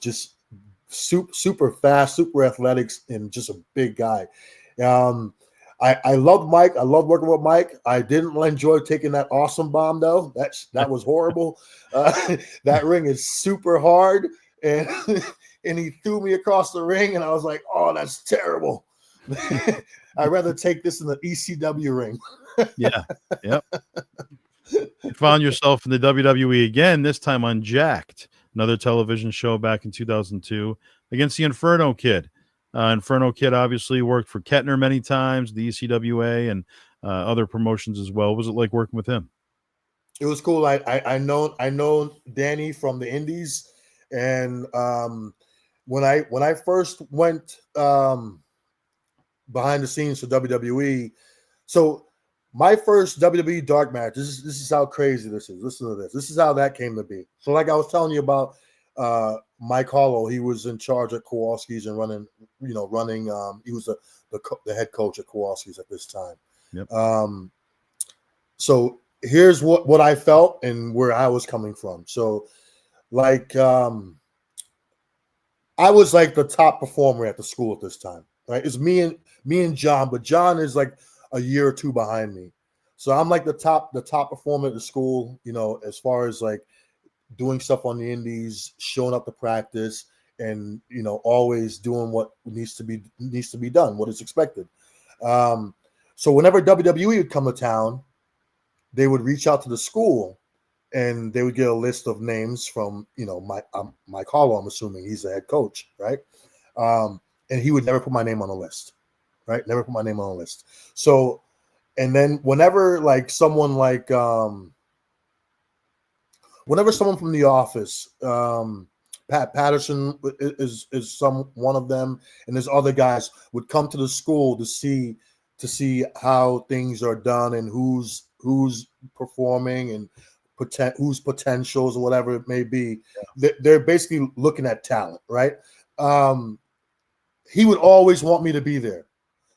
just super fast, super athletics, and just a big guy. I love Mike. I love working with Mike. I didn't enjoy taking that awesome bomb though. That was horrible. That ring is super hard, and and he threw me across the ring, and I was like, oh, that's terrible. I'd rather take this in the ECW ring. Yeah. Yep. You found yourself in the WWE again, this time on Jacked, another television show back in 2002 against the Inferno Kid. Inferno Kid obviously worked for Kettner many times, the ECWA, and other promotions as well. What was it like working with him? It was cool. I know Danny from the Indies, and when I first went behind the scenes for WWE, so my first WWE dark match. This is how crazy this is. Listen to this. This is how that came to be. So, like I was telling you about Mike Hollow, he was in charge at Kowalski's and running. He was the head coach at Kowalski's at this time. Yep. So here's what I felt and where I was coming from. So, like, I was like the top performer at the school at this time. Right? It's me and John, but John is like a year or two behind me. So I'm like the top performer at the school, as far as like doing stuff on the indies, showing up to practice, and always doing what needs to be done, what is expected. So whenever WWE would come to town, they would reach out to the school and they would get a list of names from Mike Hollow. I'm assuming he's the head coach, right? And he would never put my name on the list. Right? Never put my name on the list. So, and then whenever someone from the office, Pat Patterson is one of them, and there's other guys would come to the school to see how things are done and who's performing and whose potentials or whatever it may be. They're basically looking at talent, right? He would always want me to be there.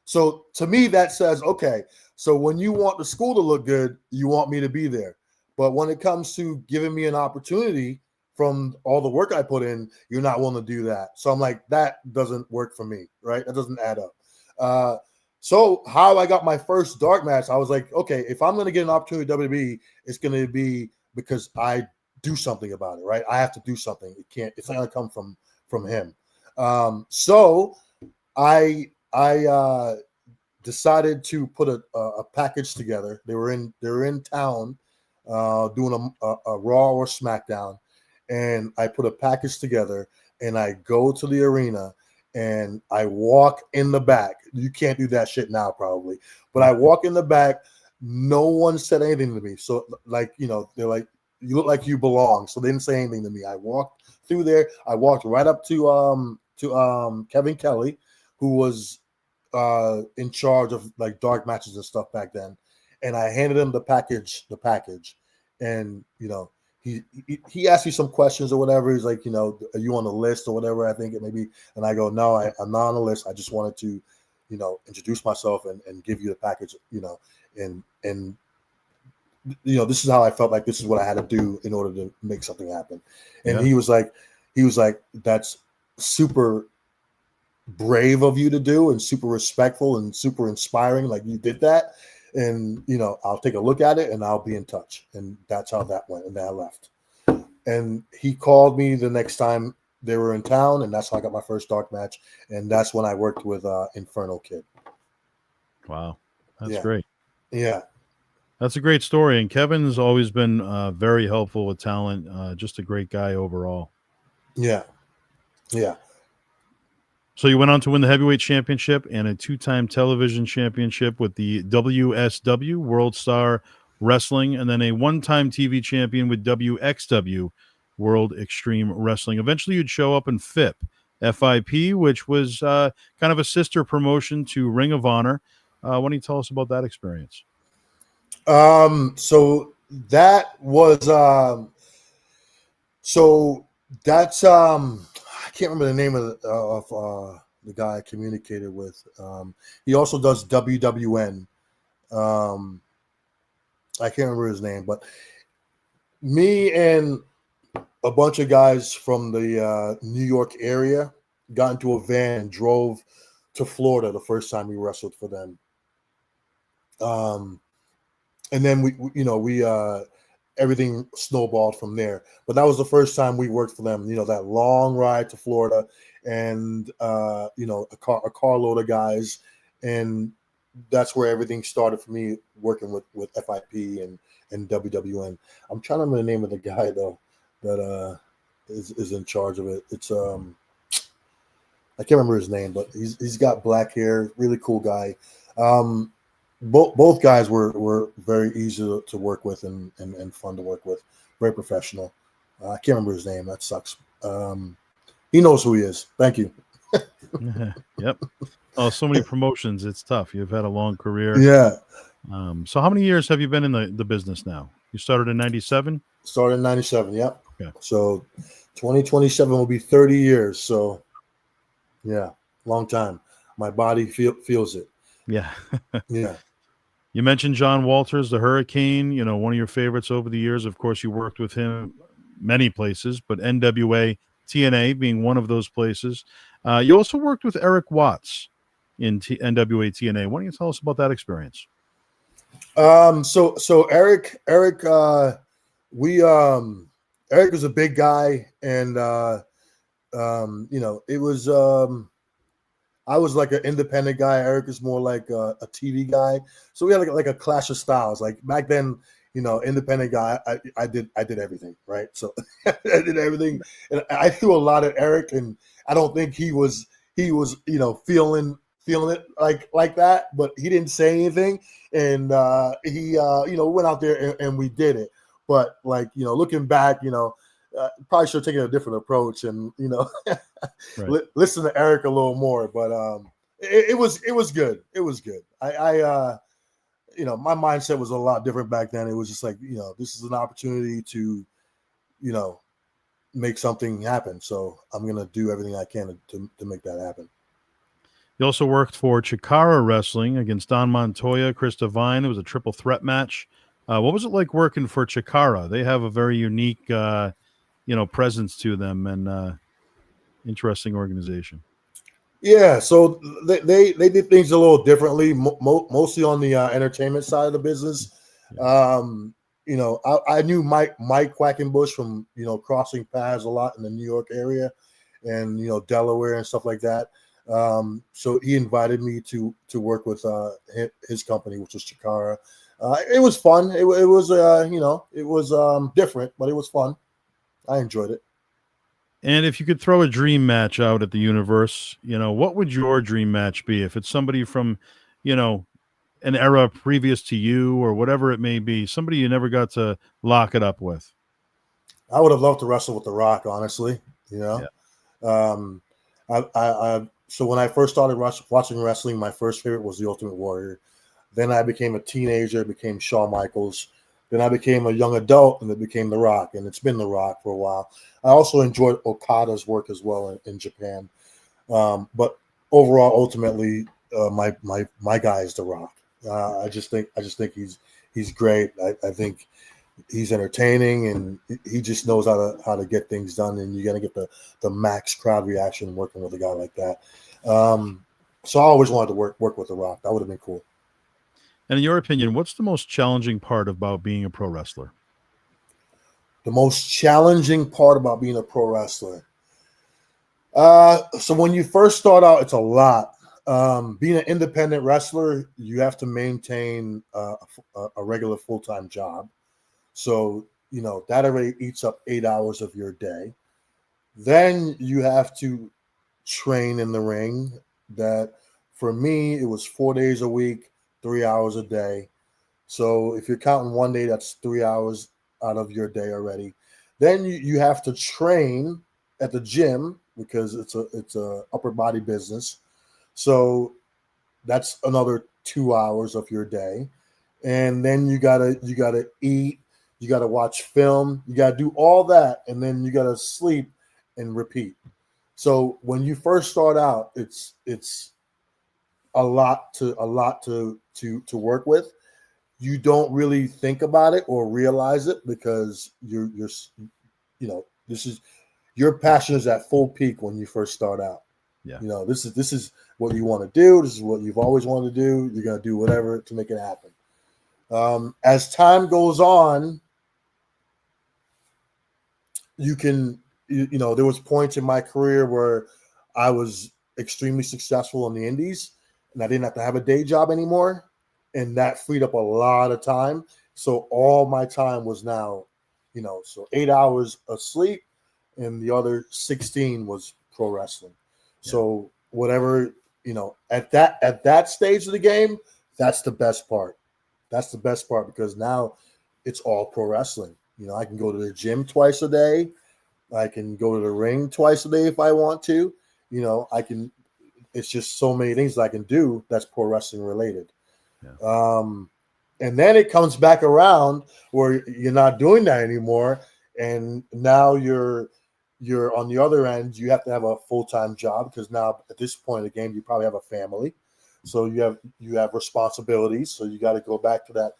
So to me, that says, okay, so when you want the school to look good, you want me to be there. But when it comes to giving me an opportunity from all the work I put in, you're not willing to do that. So I'm like, that doesn't work for me, right? That doesn't add up. So how I got my first dark match, I was like, okay, if I'm going to get an opportunity at WWE, it's going to be because I do something about it, right? I have to do something. It's not going to come from him. So I decided to put a package together. They were in town doing a Raw or SmackDown, and I put a package together. And I go to the arena and I walk in the back. You can't do that shit now, probably, but I walk in the back. No one said anything to me. So they're like, you look like you belong. So they didn't say anything to me. I walked through there. I walked right up to Kevin Kelly, who was in charge of like dark matches and stuff back then, and I handed him the package, and he asked me some questions or whatever. He's like, are you on the list or whatever? I think it may be, and I go, no, I'm not on the list. I just wanted to, introduce myself and give you the package, and this is how I felt like this is what I had to do in order to make something happen. And he was like, that's super brave of you to do and super respectful and super inspiring. Like you did that, and I'll take a look at it and I'll be in touch. And that's how that went. And then I left. And he called me the next time they were in town, and that's how I got my first dark match. And that's when I worked with Inferno Kid. Wow, that's great. Yeah, that's a great story. And Kevin's always been very helpful with talent. Just a great guy overall. Yeah. So you went on to win the heavyweight championship and a 2-time television championship with the WSW, World Star Wrestling, and then a 1-time TV champion with WXW, World Extreme Wrestling. Eventually you'd show up in FIP, which was kind of a sister promotion to Ring of Honor. Why don't you tell us about that experience? So that was that's I can't remember the name of the guy I communicated with. He also does WWN. I can't remember his name, but me and a bunch of guys from the New York area got into a van and drove to Florida the first time we wrestled for them. And then we everything snowballed from there. But that was the first time we worked for them. That long ride to Florida, and a carload of guys, and that's where everything started for me, working with FIP and WWN. I'm trying to remember the name of the guy though that is in charge of it. It's I can't remember his name, but he's got black hair, really cool guy. Both guys were very easy to work with and fun to work with, very professional. I can't remember his name. That sucks. He knows who he is. Thank you. Yep. Oh, so many promotions. It's tough. You've had a long career. Yeah. So how many years have you been in the business now? You started in 97? Started in 97. Yep. Okay. So 2027 will be 30 years. So yeah, long time. My body feels it. Yeah. Yeah. You mentioned John Walters, the Hurricane, one of your favorites over the years. Of course, you worked with him many places, but NWA TNA being one of those places. You also worked with Eric Watts in NWA TNA. Why don't you tell us about that experience? So Eric, we Eric was a big guy, and it was I was like an independent guy. Eric is more like a TV guy. So we had like a clash of styles. Like back then, independent guy, I did everything, right? So I did everything, and I threw a lot at Eric, and I don't think he was feeling it like that, but he didn't say anything, and he went out there and we did it. But looking back, probably should have taken a different approach and Right. listen to Eric a little more. But it was good. It was good. I my mindset was a lot different back then. It was just like, this is an opportunity to make something happen. So I'm gonna do everything I can to make that happen. You also worked for Chikara Wrestling against Don Montoya, Chris Devine. It was a triple threat match. What was it like working for Chikara? They have a very unique, presence to them, and interesting organization. Yeah, so they did things a little differently, mostly on the entertainment side of the business. Yeah. I knew Mike Quackenbush from crossing paths a lot in the New York area, and Delaware and stuff like that. So he invited me to work with his company, which was Chikara. It was fun. It was it was different, but it was fun. I enjoyed it. And if you could throw a dream match out at the universe, what would your dream match be? If it's somebody from, an era previous to you or whatever it may be, somebody you never got to lock it up with. I would have loved to wrestle with The Rock, honestly. Yeah. Um, so when I first started watching wrestling, my first favorite was The Ultimate Warrior. Then I became a teenager, became Shawn Michaels. Then I became a young adult, and it became The Rock, and it's been The Rock for a while. I also enjoyed Okada's work as well in Japan, but overall, ultimately, my guy is The Rock. I just think he's great. I think he's entertaining, and he just knows how to get things done. And you're gonna get the max crowd reaction working with a guy like that. So I always wanted to work with The Rock. That would have been cool. And in your opinion, what's the most challenging part about being a pro wrestler? The most challenging part about being a pro wrestler. So when you first start out, it's a lot. Being an independent wrestler, you have to maintain a regular full-time job. So, that already eats up 8 hours of your day. Then you have to train in the ring. That for me, it was 4 days a week, 3 hours a day. So if you're counting one day, that's 3 hours out of your day already. Then you have to train at the gym because it's a upper body business. So that's another 2 hours of your day. And then you gotta eat, you gotta watch film, you gotta do all that, and then you gotta sleep and repeat. So when you first start out, it's a lot to work with. You don't really think about it or realize it because you're this is your passion is at full peak when you first start out. Yeah. This is what you want to do. This is what you've always wanted to do. You're gonna do whatever to make it happen. As time goes on, you can there was points in my career where I was extremely successful in the indies, and I didn't have to have a day job anymore, and that freed up a lot of time. So all my time was now, so 8 hours of sleep, and the other 16 was pro wrestling. Yeah. So whatever, at that stage of the game, that's the best part. That's the best part because now it's all pro wrestling. I can go to the gym twice a day. I can go to the ring twice a day if I want to. I can. It's just so many things I can do that's pro wrestling related. Yeah. And then it comes back around where you're not doing that anymore, and now you're on the other end. You have to have a full-time job because now at this point in the game, you probably have a family, so you have responsibilities. So you got to go back to that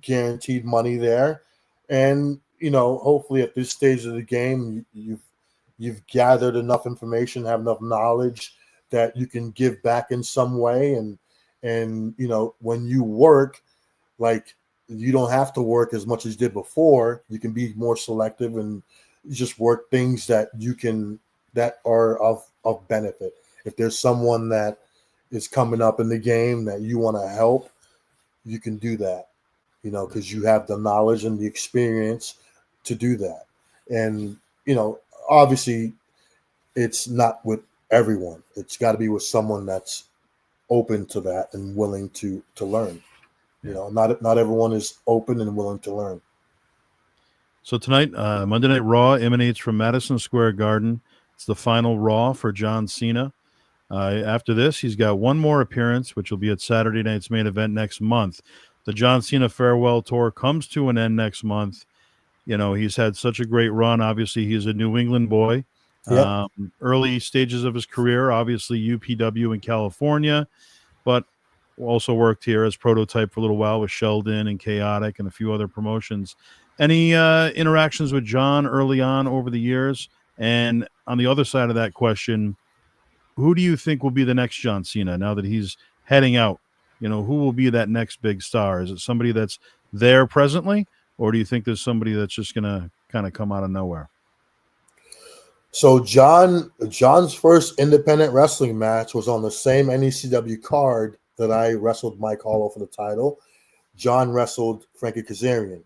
guaranteed money there, and hopefully at this stage of the game, you've gathered enough information, have enough knowledge that you can give back in some way, and when you work, like, you don't have to work as much as you did before. You can be more selective and just work things that are of benefit. If there's someone that is coming up in the game that you want to help, you can do that, because you have the knowledge and the experience to do that. And, obviously it's not with everyone. It's got to be with someone that's open to that and willing to learn. Not everyone is open and willing to learn. So tonight, Monday Night Raw emanates from Madison Square Garden. It's the final Raw for John Cena. After this, he's got one more appearance, which will be at Saturday night's main event next month. The John Cena Farewell Tour comes to an end next month. He's had such a great run. Obviously, he's a New England boy. Yep. Early stages of his career, obviously UPW in California, but also worked here as Prototype for a little while with Sheldon and Chaotic and a few other promotions. Any interactions with John early on over the years? And on the other side of that question, who do you think will be the next John Cena now that he's heading out? Who will be that next big star? Is it somebody that's there presently, or do you think there's somebody that's just going to kind of come out of nowhere? So John's first independent wrestling match was on the same NECW card that I wrestled Mike Hollow for the title. John wrestled Frankie Kazarian.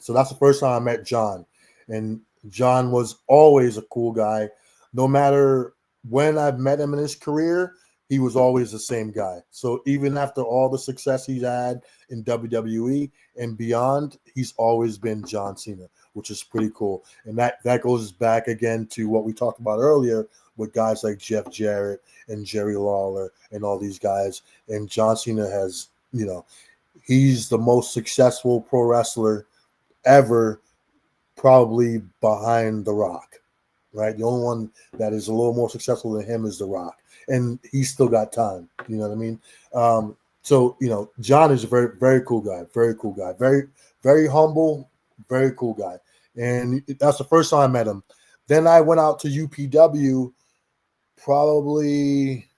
So that's the first time I met John. And John was always a cool guy. No matter when I've met him in his career, he was always the same guy. So even after all the success he's had in WWE and beyond, he's always been John Cena, which is pretty cool. And that goes back again to what we talked about earlier with guys like Jeff Jarrett and Jerry Lawler and all these guys. And John Cena has, he's the most successful pro wrestler ever, probably behind The Rock, right? The only one that is a little more successful than him is The Rock. And he's still got time. You know what I mean? So, John is a very, very cool guy. Very cool guy. Very, very humble. Very cool guy. And that's the first time I met him. Then I went out to UPW probably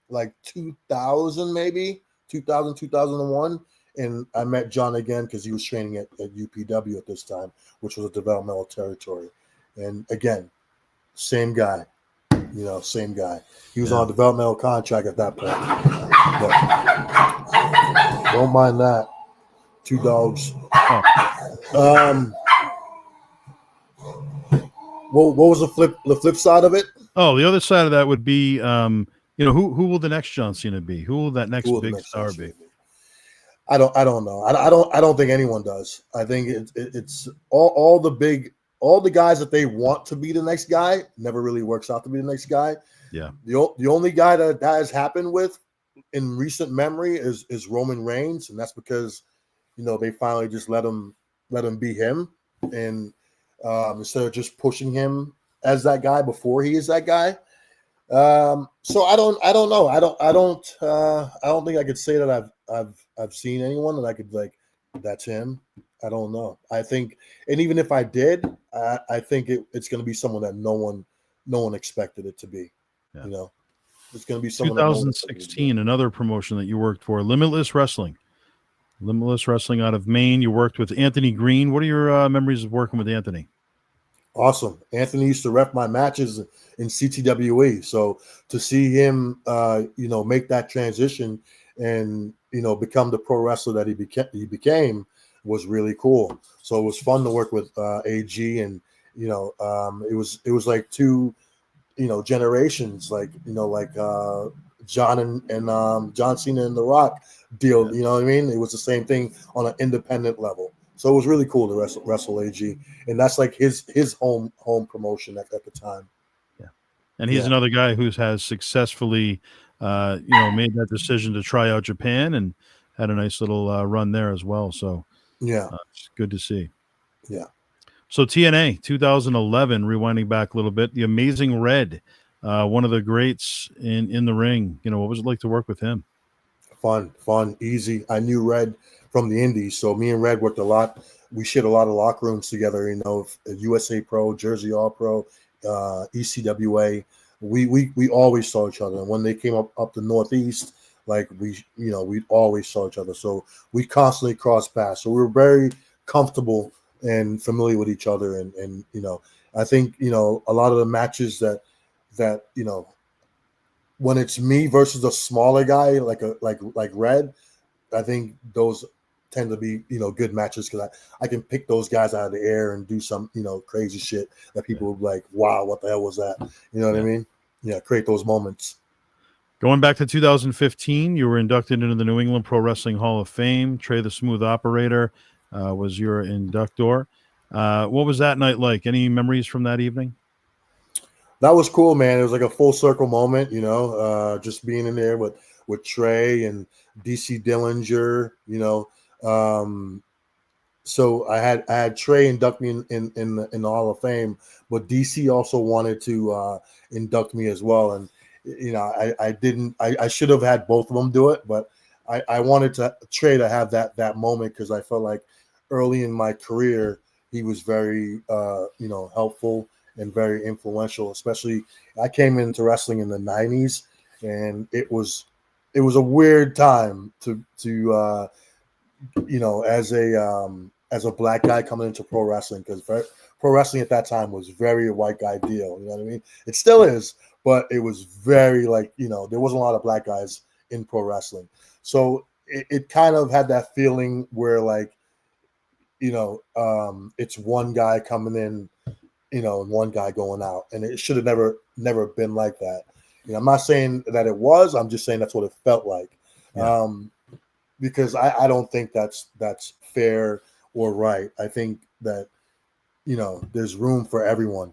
like 2000, maybe 2000, 2001. And I met John again because he was training at UPW at this time, which was a developmental territory. And again, same guy. Same guy. He was on a developmental contract at that point. But don't mind that. Two dogs. What was the flip side of it? Oh, the other side of that would be, who will the next John Cena be? Who will that next big star be? I don't know. I don't think anyone does. I think it's all the guys that they want to be the next guy never really works out to be the next guy. Yeah. The only guy that has happened with in recent memory is Roman Reigns, and that's because they finally just let him be him, and instead of just pushing him as that guy before he is that guy. So I don't know. I don't think I could say that I've seen anyone that I could like, that's him. I don't know. I think, and even if I did, I think it's going to be someone that no one expected it to be. Yeah. It's going to be someone. 2016, another promotion that you worked for, Limitless Wrestling. Limitless Wrestling out of Maine. You worked with Anthony Green. What are your memories of working with Anthony? Awesome. Anthony used to ref my matches in CTWE. So to see him, make that transition and, become the pro wrestler that he became was really cool. So it was fun to work with AG, and, it was like two, generations, like John and John Cena and The Rock deal. You know what I mean? It was the same thing on an independent level. So it was really cool to wrestle AG, and that's like his home promotion at the time. Yeah, and he's another guy who has successfully, made that decision to try out Japan and had a nice little run there as well. So it's good to see. Yeah. So TNA 2011, rewinding back a little bit, the Amazing Red, one of the greats in the ring. What was it like to work with him? Fun, easy. I knew Red from the Indies, so me and Red worked a lot. We shared a lot of locker rooms together. USA Pro, Jersey All Pro, ECWA. We always saw each other. And when they came up the Northeast, like we always saw each other. So we constantly crossed paths. So we were very comfortable and familiar with each other. And I think a lot of the matches that when it's me versus a smaller guy like Red, I think those tend to be good matches because I can pick those guys out of the air and do some crazy shit that people will be like, wow, what the hell was that? You know what I mean? Yeah, create those moments. Going back to 2015, you were inducted into the New England Pro Wrestling Hall of Fame. Trey the Smooth Operator was your inductor. What was that night like? Any memories from that evening? That was cool, man. It was like a full circle moment, just being in there with Trey and DC Dillinger, so I had Trey induct me in the Hall of Fame, but DC also wanted to induct me as well. And I didn't. I should have had both of them do it, but I wanted Trey to have that moment because I felt like early in my career he was very helpful and very influential. Especially I came into wrestling in the '90s, and it was a weird time to as a black guy coming into pro wrestling, because pro wrestling at that time was very a white guy deal. You know what I mean? It still is, but it was very there wasn't a lot of black guys in pro wrestling. So it kind of had that feeling where it's one guy coming in, and one guy going out, and it should have never been like that. I'm not saying that it was. I'm just saying that's what it felt like. Yeah. Because I don't think that's fair or right. I think that there's room for everyone.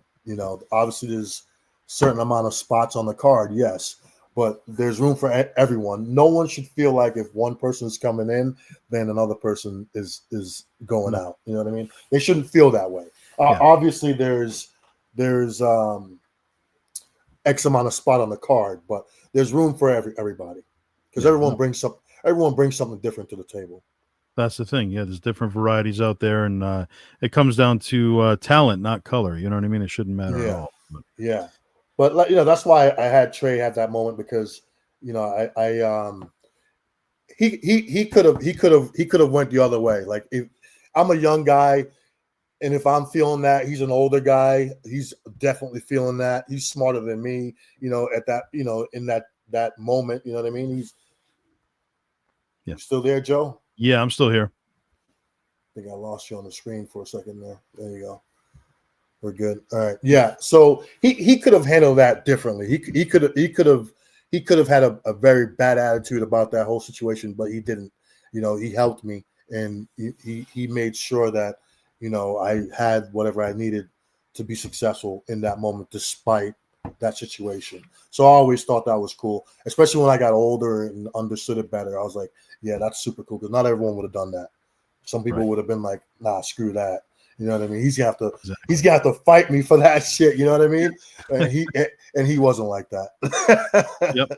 Obviously there's certain amount of spots on the card, yes, but there's room for everyone. No one should feel like if one person is coming in, then another person is going out. You know what I mean? They shouldn't feel that way. Obviously there's X amount of spot on the card, but there's room for everybody because everyone brings something different to the table. That's the thing. Yeah, there's different varieties out there, and it comes down to talent, not color. You know what I mean? It shouldn't matter at all. But. Yeah, but that's why I had Trey at that moment, because he could have went the other way. Like, if I'm a young guy, and if I'm feeling that, he's an older guy, he's definitely feeling that. He's smarter than me, at that, in that moment. You know what I mean? You still there, Joe? Yeah, I'm still here. I think I lost you on the screen for a second there. There you go. We're good. All right. Yeah. So he could have handled that differently. He could have had a very bad attitude about that whole situation, but he didn't. He helped me, and he made sure that I had whatever I needed to be successful in that moment, despite that situation. So I always thought that was cool, especially when I got older and understood it better. I was like, yeah, that's super cool, because not everyone would have done that. Some people would have been like, nah, screw that. You know what I mean? He's gonna have to fight me for that shit. You know what I mean? And he wasn't like that. Yep.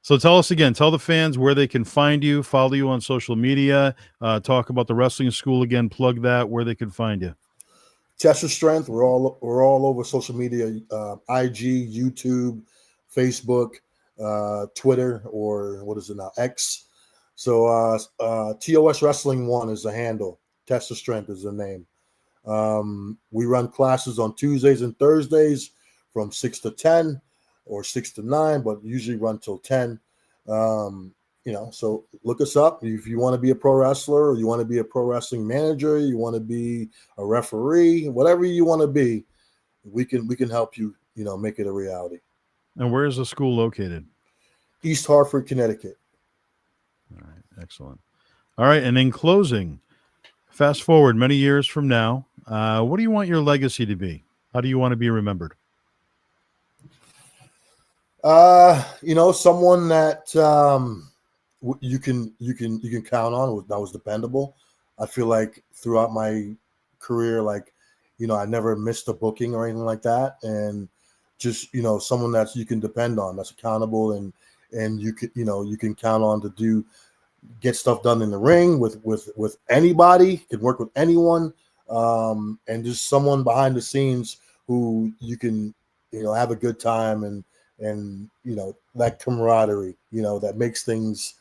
So tell the fans where they can find you, follow you on social media, talk about the wrestling school again, plug that, where they can find you. Test Your Strength. We're all over social media, IG, YouTube, Facebook, Twitter, or what is it now? X. So TOS Wrestling 1 is the handle. Test Your Strength is the name. We run classes on Tuesdays and Thursdays from 6 to 10 or 6 to 9, but usually run till 10. So look us up if you want to be a pro wrestler, or you want to be a pro wrestling manager, you want to be a referee, whatever you want to be, we can help you, make it a reality. And where is the school located? East Hartford, Connecticut. All right, excellent. All right, and in closing, fast forward many years from now, what do you want your legacy to be? How do you want to be remembered? Someone that you can count on, that was dependable. I feel like throughout my career, I never missed a booking or anything like that, and just someone that you can depend on, that's accountable, and you can count on to get stuff done in the ring with anybody, can work with anyone, and just someone behind the scenes who you can have a good time, and that camaraderie, that makes things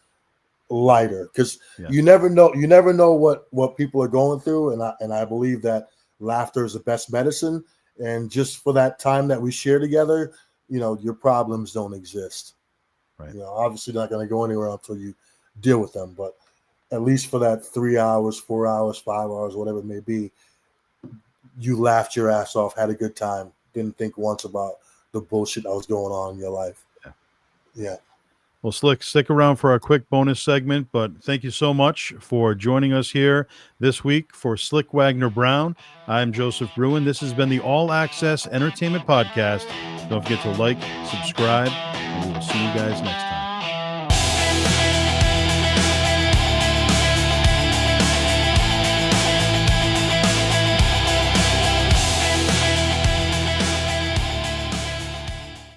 lighter, because you never know what people are going through, and I believe that laughter is the best medicine, and just for that time that we share together, your problems don't exist. Right. Obviously not going to go anywhere until you deal with them, but at least for that 3 hours, 4 hours, 5 hours, whatever it may be, you laughed your ass off, had a good time, didn't think once about the bullshit that was going on in your life. Yeah. Well, Slyck, stick around for our quick bonus segment, but thank you so much for joining us here this week for Slyck Wagner Brown. I'm Joseph Bruen. This has been the All Axxess Entertainment Podcast. Don't forget to like, subscribe, and we will see you guys next time.